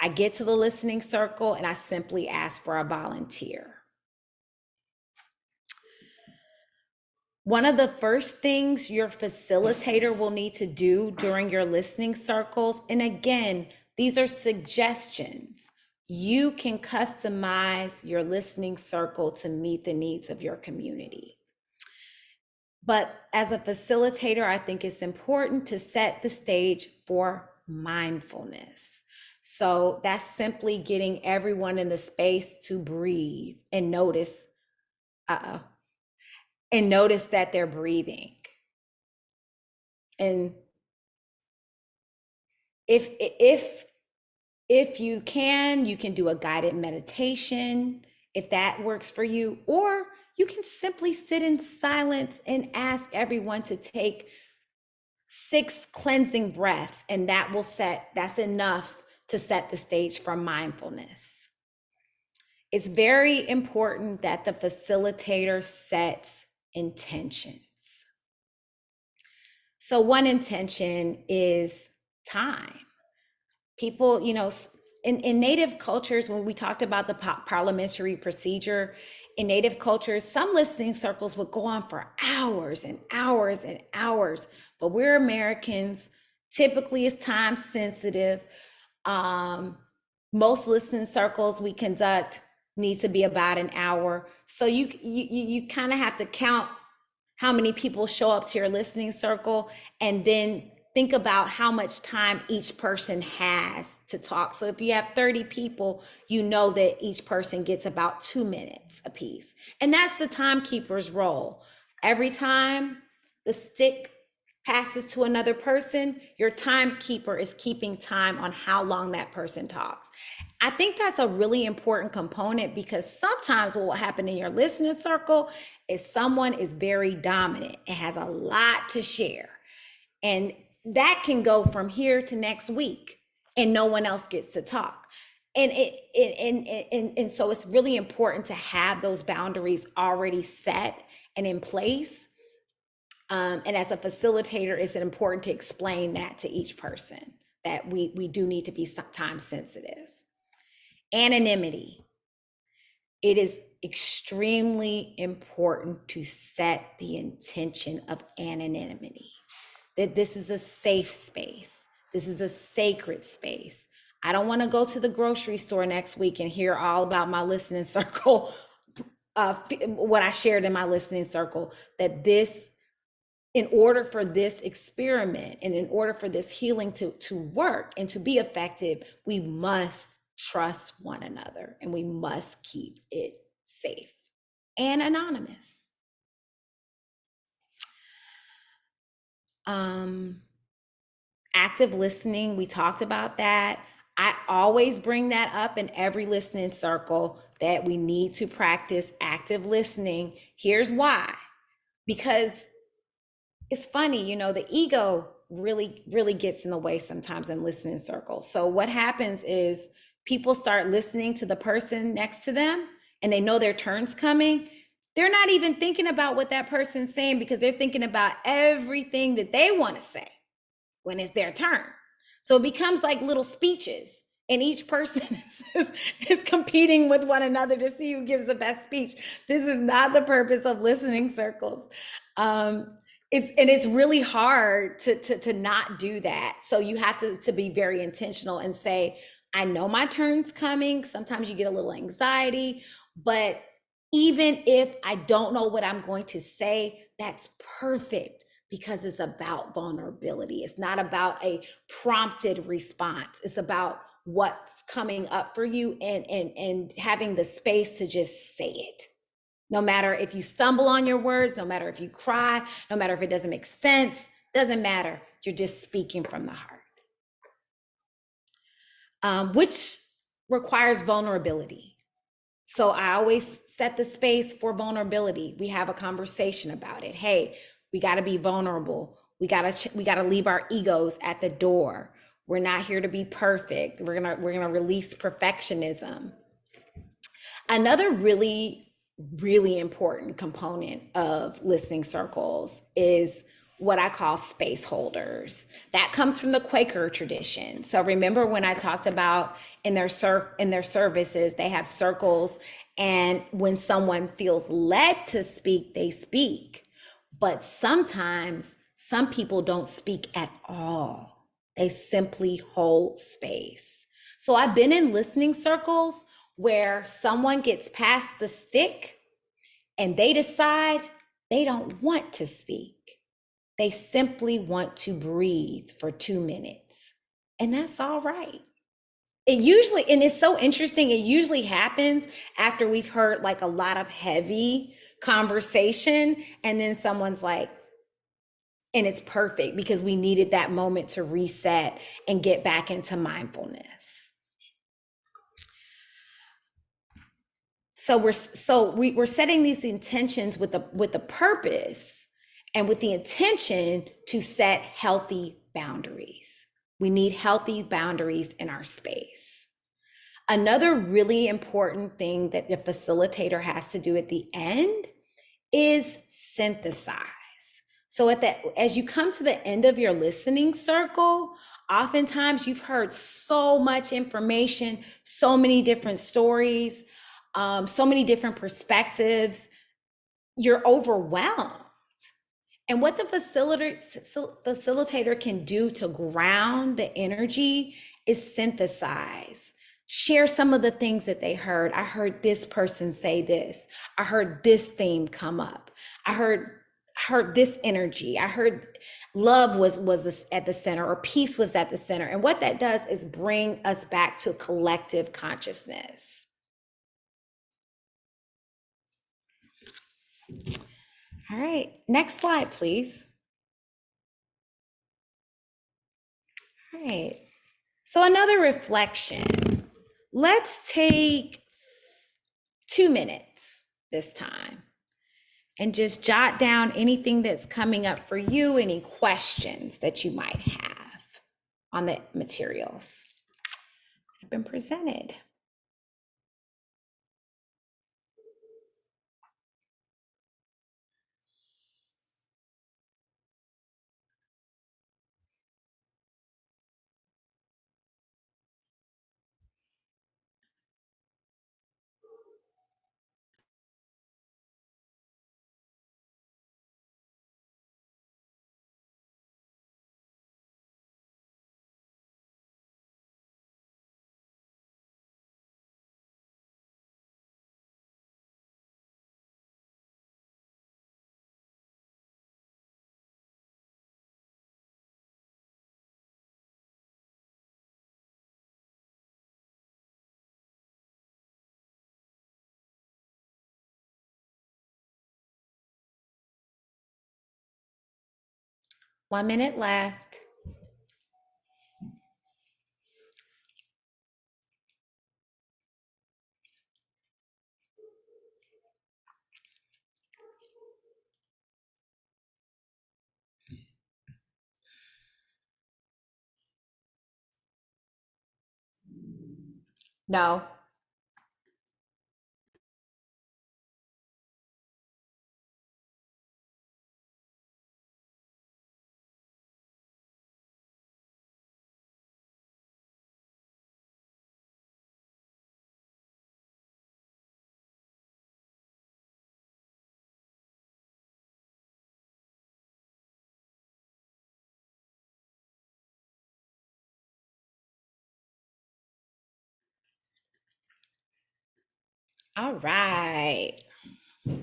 I get to the listening circle and I simply ask for a volunteer. One of the first things your facilitator will need to do during your listening circles, and again, these are suggestions. You can customize your listening circle to meet the needs of your community. But as a facilitator, I think it's important to set the stage for mindfulness. So that's simply getting everyone in the space to breathe and notice, and notice that they're breathing. And if you can do a guided meditation, if that works for you, or you can simply sit in silence and ask everyone to take 6 cleansing breaths, and that's enough to set the stage for mindfulness. It's very important that the facilitator sets intentions. So one intention is time. People, in Native cultures, when we talked about the parliamentary procedure, in Native cultures, some listening circles would go on for hours and hours and hours, but we're Americans, typically it's time sensitive. Most listening circles we conduct need to be about an hour. So you kind of have to count how many people show up to your listening circle, and then think about how much time each person has to talk. So if you have 30 people, you know that each person gets about 2 minutes apiece. And that's the timekeeper's role. Every time the stick passes to another person, your timekeeper is keeping time on how long that person talks. I think that's a really important component, because sometimes what will happen in your listening circle is someone is very dominant and has a lot to share. And that can go from here to next week and no one else gets to talk. And so it's really important to have those boundaries already set and in place. And as a facilitator, it's important to explain that to each person, that we do need to be time sensitive. Anonymity. It is extremely important to set the intention of anonymity, that this is a safe space. This is a sacred space. I don't want to go to the grocery store next week and hear all about my listening circle, what I shared in my listening circle, that this, in order for this experiment and in order for this healing to work and to be effective, we must trust one another and we must keep it safe and anonymous. Active listening, we talked about that. I always bring that up in every listening circle, that we need to practice active listening. Here's why. Because it's funny, you know, the ego really gets in the way sometimes in listening circles. So what happens is people start listening to the person next to them and they know their turn's coming. They're not even thinking about what that person's saying, because they're thinking about everything that they want to say when it's their turn. So it becomes like little speeches, and each person is competing with one another to see who gives the best speech. This is not the purpose of listening circles. It's really hard to not do that. So you have to be very intentional and say, I know my turn's coming. Sometimes you get a little anxiety, but even if I don't know what I'm going to say, that's perfect, because it's about vulnerability. It's not about a prompted response. It's about what's coming up for you and having the space to just say it. No matter if you stumble on your words, no matter if you cry, no matter if it doesn't make sense, doesn't matter. You're just speaking from the heart, which requires vulnerability. So I always set the space for vulnerability. We have a conversation about it. Hey, we got to be vulnerable. We got to leave our egos at the door. We're not here to be perfect. We're going to release perfectionism. Another really important component of listening circles is what I call space holders. That comes from the Quaker tradition. So remember when I talked about in their services, they have circles, and when someone feels led to speak, they speak. But sometimes some people don't speak at all. They simply hold space. So I've been in listening circles where someone gets past the stick and they decide they don't want to speak. They simply want to breathe for 2 minutes, and that's all right. And it's so interesting, it usually happens after we've heard like a lot of heavy conversation, and then someone's like, and it's perfect because we needed that moment to reset and get back into mindfulness. So we're setting these intentions with the purpose and with the intention to set healthy boundaries. We need healthy boundaries in our space. Another really important thing that the facilitator has to do at the end is synthesize. So as you come to the end of your listening circle, oftentimes you've heard so much information, so many different stories, so many different perspectives. You're overwhelmed. And what the facilitator can do to ground the energy is synthesize. Share some of the things that they heard. I heard this person say this. I heard this theme come up. I heard this energy. I heard love was at the center, or peace was at the center. And what that does is bring us back to collective consciousness. All right, next slide, please. All right, so another reflection. let's take 2 minutes this time and just jot down anything that's coming up for you, any questions that you might have on the materials that have been presented. One minute left. No. All right. Would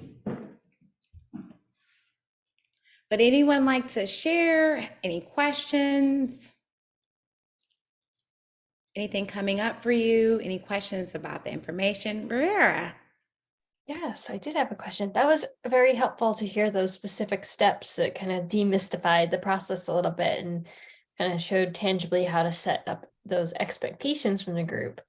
anyone like to share any questions? Anything coming up for you? Any questions about the information? Rivera. Yes, I did have a question. That was very helpful to hear those specific steps that kind of demystified the process a little bit and kind of showed tangibly how to set up those expectations from the group.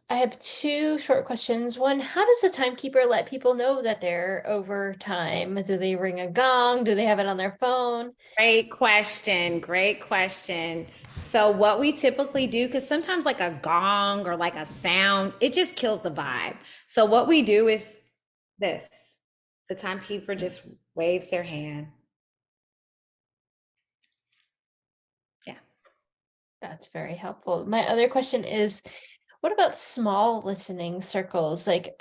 I have two short questions. One, how does the timekeeper let people know that they're over time? Do they ring a gong? Do they have it on their phone? Great question. Great question. So what we typically do, because sometimes like a gong or like a sound, it just kills the vibe. So what we do is this. The timekeeper just waves their hand. Yeah. That's very helpful. My other question is, what about small listening circles? Like,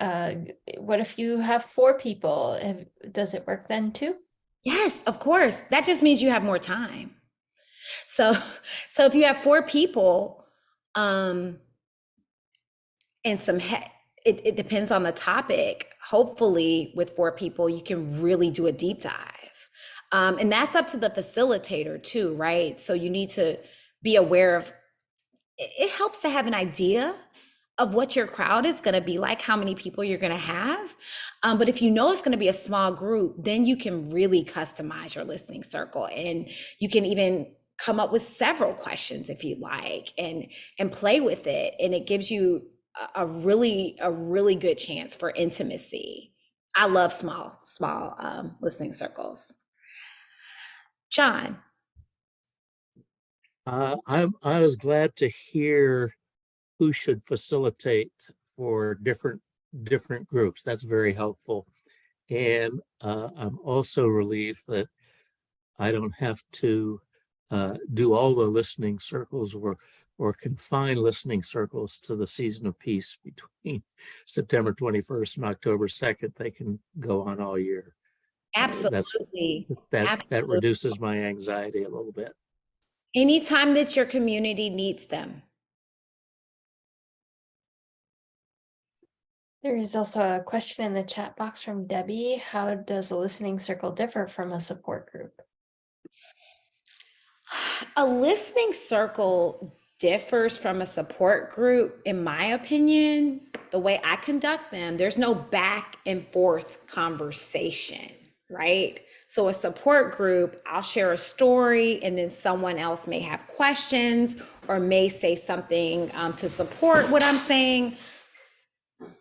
what if you have 4 people? Does it work then too? Yes, of course. That just means you have more time. So if you have 4 people, and it depends on the topic. Hopefully with 4 people, you can really do a deep dive. And that's up to the facilitator too, right? So you need to be aware of, it helps to have an idea of what your crowd is going to be like, how many people you're going to have. But if you know it's going to be a small group, then you can really customize your listening circle, and you can even come up with several questions if you like, and play with it. And it gives you a really good chance for intimacy. I love small listening circles. John. I was glad to hear who should facilitate for different groups. That's very helpful. And I'm also relieved that I don't have to do all the listening circles or confine listening circles to the season of peace between September 21st and October 2nd. They can go on all year. Absolutely. That reduces my anxiety a little bit. Anytime that your community needs them. There is also a question in the chat box from Debbie. How does a listening circle differ from a support group? A listening circle differs from a support group, in my opinion. The way I conduct them, there's no back and forth conversation, right? So a support group, I'll share a story and then someone else may have questions or may say something to support what I'm saying.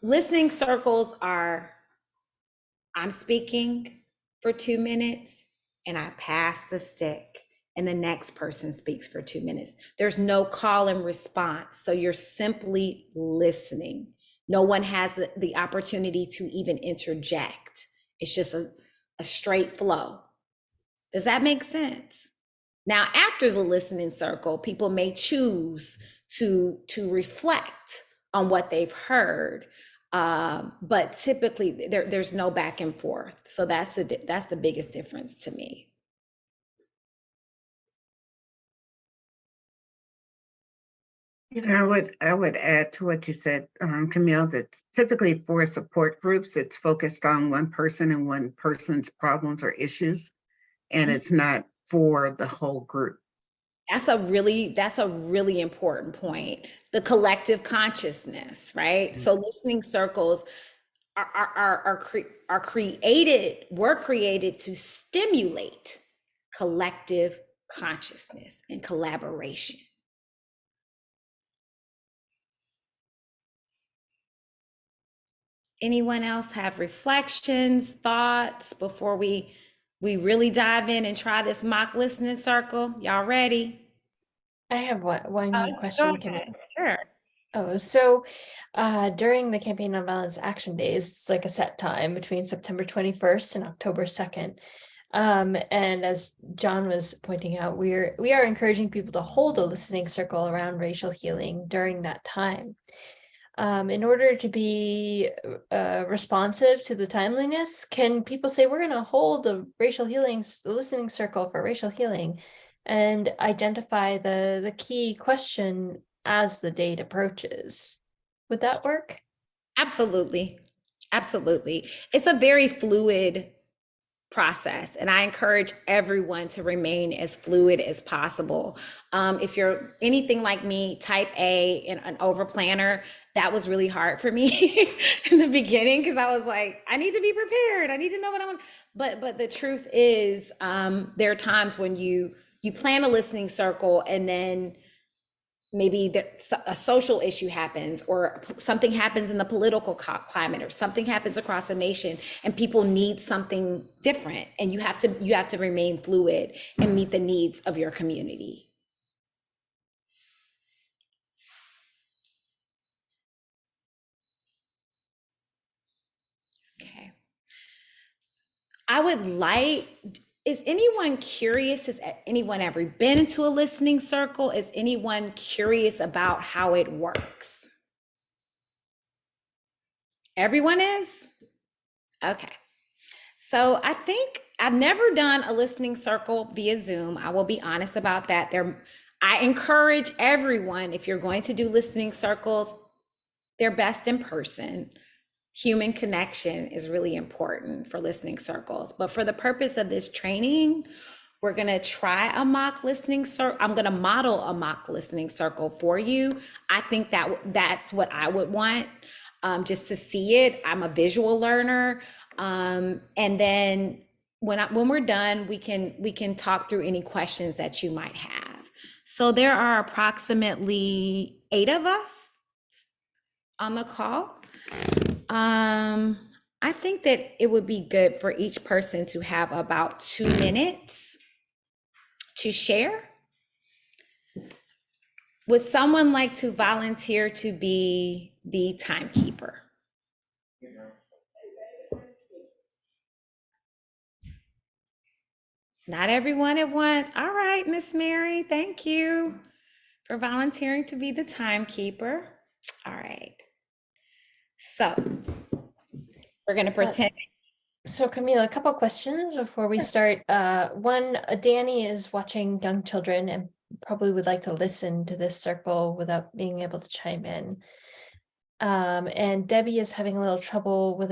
Listening circles are, I'm speaking for 2 minutes and I pass the stick and the next person speaks for 2 minutes. There's no call and response. So you're simply listening. No one has the opportunity to even interject. It's just a straight flow. Does that make sense? Now, after the listening circle, people may choose to reflect on what they've heard, but typically there's no back and forth. So that's the biggest difference to me. I would add to what you said, Camille, that typically for support groups, it's focused on one person and one person's problems or issues, and it's not for the whole group. That's a really important point. The collective consciousness, right? So listening circles were created to stimulate collective consciousness and collaboration. Anyone else have reflections, thoughts before we really dive in and try this mock listening circle? Y'all ready? I have one question, Camille. Sure. Oh, so during the Campaign Nonviolence Action Days, it's like a set time between September 21st and October 2nd. And as John was pointing out, we are encouraging people to hold a listening circle around racial healing during that time. In order to be responsive to the timeliness, can people say we're going to hold the listening circle for racial healing, and identify the key question as the date approaches? Would that work? Absolutely. Absolutely. It's a very fluid process, and I encourage everyone to remain as fluid as possible. If you're anything like me, type A and an over planner, that was really hard for me in the beginning because I was like, I need to be prepared. I need to know what I want. But the truth is, there are times when you plan a listening circle and then maybe a social issue happens or something happens in the political climate or something happens across the nation and people need something different, and you have to remain fluid and meet the needs of your community. Okay. Is anyone curious? Has anyone ever been into a listening circle? Is anyone curious about how it works? Everyone is? Okay. So I think I've never done a listening circle via Zoom. I will be honest about that. I encourage everyone, if you're going to do listening circles, they're best in person. Human connection is really important for listening circles. But for the purpose of this training, we're going to try a mock listening circle. I'm going to model a mock listening circle for you. I think that's what I would want, just to see it. I'm a visual learner. And then when we're done, we can talk through any questions that you might have. So there are approximately 8 of us on the call. I think that it would be good for each person to have about 2 minutes to share. Would someone like to volunteer to be the timekeeper? Not everyone at once. All right, Miss Mary, thank you for volunteering to be the timekeeper. All right. So we're going to pretend. So Camille, a couple questions before we start. One, Danny is watching young children and probably would like to listen to this circle without being able to chime in. And Debbie is having a little trouble with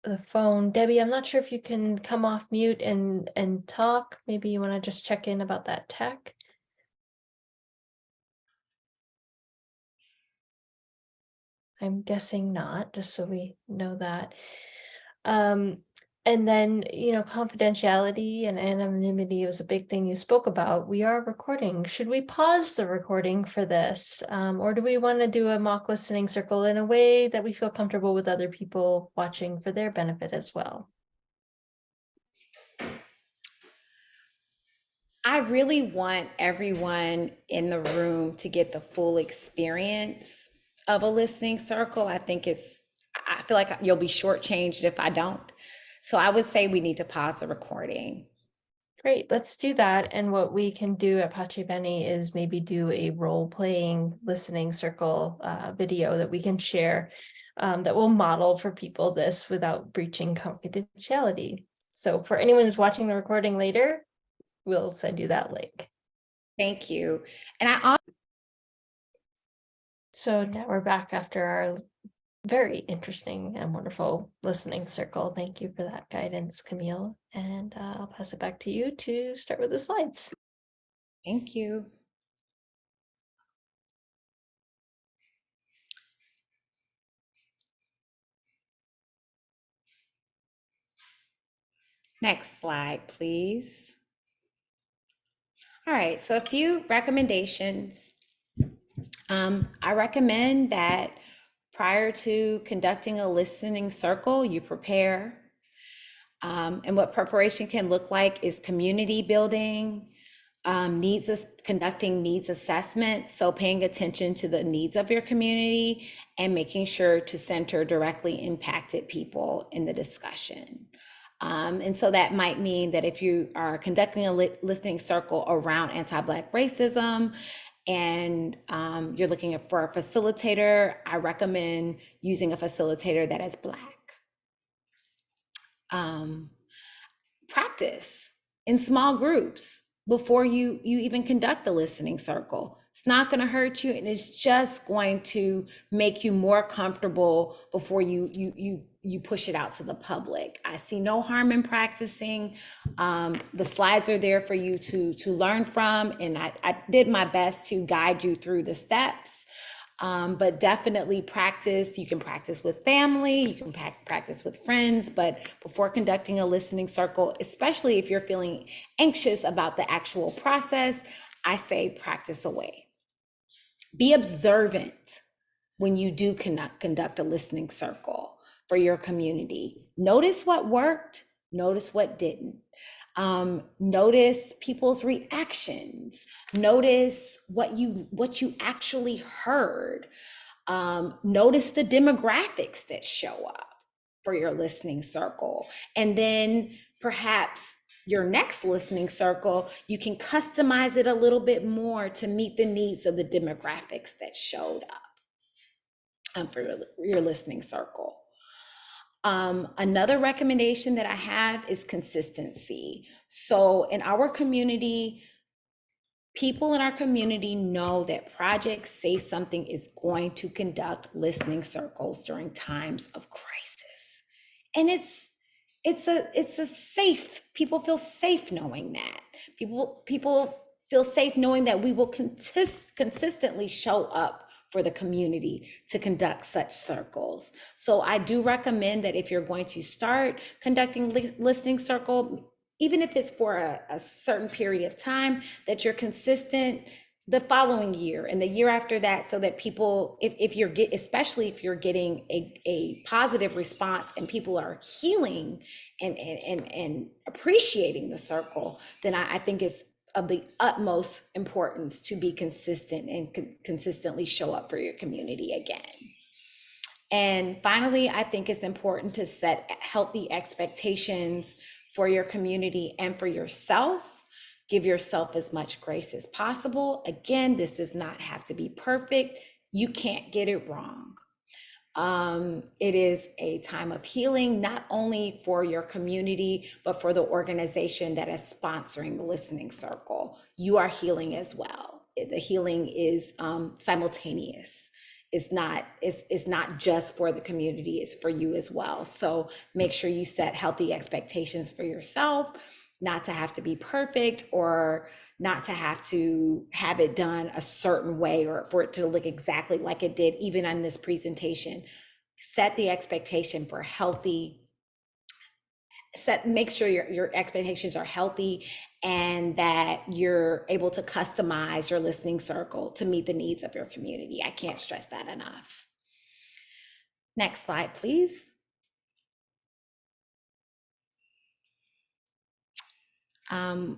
the phone. Debbie, I'm not sure if you can come off mute and talk. Maybe you want to just check in about that tech. I'm guessing not, just so we know that. And then, confidentiality and anonymity was a big thing you spoke about. We are recording. Should we pause the recording for this? Or do we want to do a mock listening circle in a way that we feel comfortable with other people watching for their benefit as well? I really want everyone in the room to get the full experience of a listening circle. I feel like you'll be shortchanged if I don't. So I would say we need to pause the recording. Great, let's do that. And what we can do at Pace Bene is maybe do a role-playing listening circle video that we can share that will model for people this without breaching confidentiality. So for anyone who's watching the recording later, we'll send you that link. Thank you. So now we're back after our very interesting and wonderful listening circle. Thank you for that guidance, Camille. And I'll pass it back to you to start with the slides. Thank you. Next slide, please. All right, so a few recommendations. I recommend that prior to conducting a listening circle, you prepare. And what preparation can look like is community building, conducting needs assessments, so paying attention to the needs of your community and making sure to center directly impacted people in the discussion. And so that might mean that if you are conducting a listening circle around anti-Black racism and you're looking for a facilitator, I recommend using a facilitator that is Black. Practice in small groups before you even conduct the listening circle. It's not going to hurt you, and it's just going to make you more comfortable before you push it out to the public. I see no harm in practicing. The slides are there for you to learn from, and I did my best to guide you through the steps. But definitely practice. You can practice with family, you can practice with friends, but before conducting a listening circle, especially if you're feeling anxious about the actual process, I say practice away. Be observant when you do conduct a listening circle for your community. Notice what worked, notice what didn't. Notice people's reactions. Notice what you actually heard. Notice the demographics that show up for your listening circle. And then perhaps your next listening circle, you can customize it a little bit more to meet the needs of the demographics that showed up for your listening circle. Another recommendation that I have is consistency. So in our community, people in our community know that Project Say Something is going to conduct listening circles during times of crisis. And it's a safe, people feel safe knowing that. People feel safe knowing that we will consistently show up for the community to conduct such circles. So I do recommend that if you're going to start conducting listening circle, even if it's for a certain period of time, that you're consistent the following year and the year after that, so that people, especially if you're getting a positive response and people are healing and appreciating the circle, then I think it's of the utmost importance to be consistent and consistently show up for your community again. And finally, I think it's important to set healthy expectations for your community and for yourself. Give yourself as much grace as possible. Again, this does not have to be perfect. You can't get it wrong. It is a time of healing, not only for your community, but for the organization that is sponsoring the listening circle. You are healing as well. The healing is simultaneous. It's not just for the community, it's for you as well. So make sure you set healthy expectations for yourself, not to have to be perfect or not to have to have it done a certain way or for it to look exactly like it did even on this presentation. Set the expectation for healthy make sure your expectations are healthy and that you're able to customize your listening circle to meet the needs of your community. I can't stress that enough. Next slide, please. Does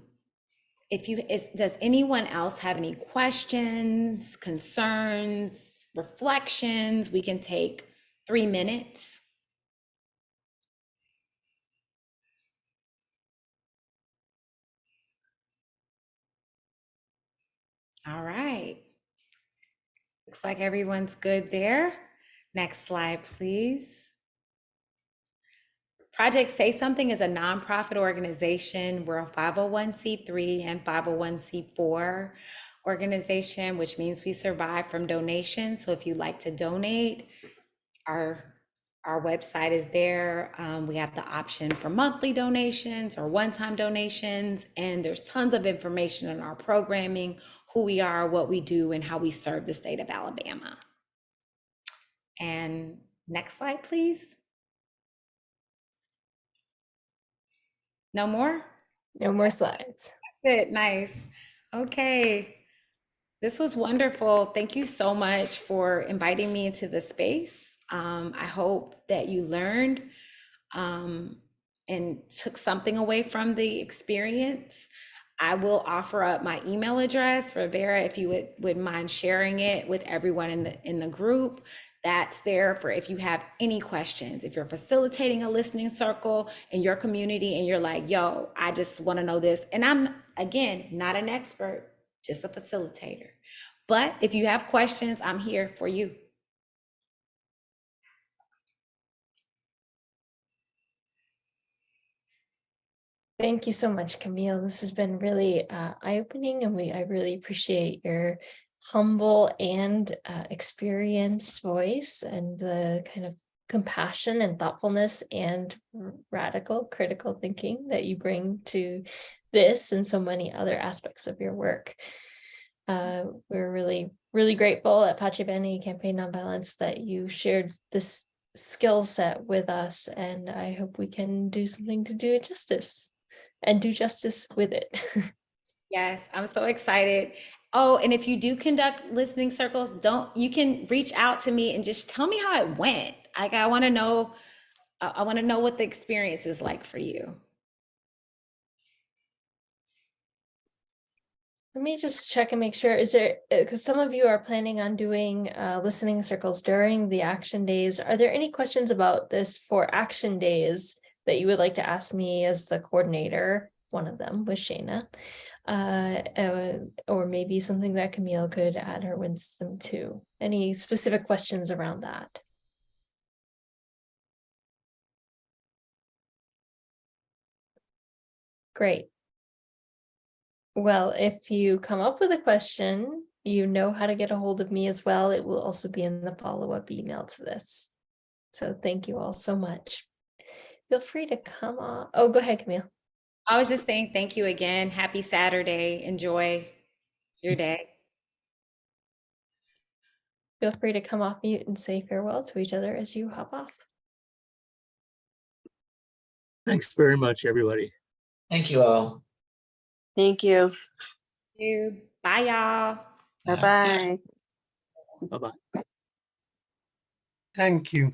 anyone else have any questions, concerns, reflections? We can take 3 minutes. All right. Looks like everyone's good there. Next slide, please. Project Say Something is a nonprofit organization. We're a 501c3 and 501c4 organization, which means we survive from donations. So if you'd like to donate, our website is there. We have the option for monthly donations or one-time donations, and there's tons of information in our programming, who we are, what we do, and how we serve the state of Alabama. And next slide, please. No more? No more slides. Good, nice. Okay. This was wonderful. Thank you so much for inviting me into the space. I hope that you learned and took something away from the experience. I will offer up my email address for Vera if you would mind sharing it with everyone in the group. That's there for if you have any questions. If you're facilitating a listening circle in your community and you're like, yo, I just want to know this. And I'm, again, not an expert, just a facilitator. But if you have questions, I'm here for you. Thank you so much, Camille. This has been really eye-opening, and I really appreciate your humble and experienced voice and the kind of compassion and thoughtfulness and radical critical thinking that you bring to this and so many other aspects of your work. We're really, really grateful at Bene Campaign Nonviolence that you shared this skill set with us, and I hope we can do something to do it justice. And do justice with it. Yes, I'm so excited. Oh, and if you do conduct listening circles, you can reach out to me and just tell me how it went. Like, I want to know what the experience is like for you. Let me just check and make sure. Is there, because some of you are planning on doing listening circles during the action days. Are there any questions about this for action days that you would like to ask me as the coordinator? One of them was Shayna, or maybe something that Camille could add her wisdom to. Any specific questions around that? Great. Well, if you come up with a question, you know how to get a hold of me as well. It will also be in the follow-up email to this. So thank you all so much. Feel free to come on. Oh, go ahead, Camille. I was just saying thank you again. Happy Saturday. Enjoy your day. Feel free to come off mute and say farewell to each other as you hop off. Thanks very much, everybody. Thank you all. Thank you. Thank you. Bye, y'all. Bye-bye. Bye-bye. Thank you.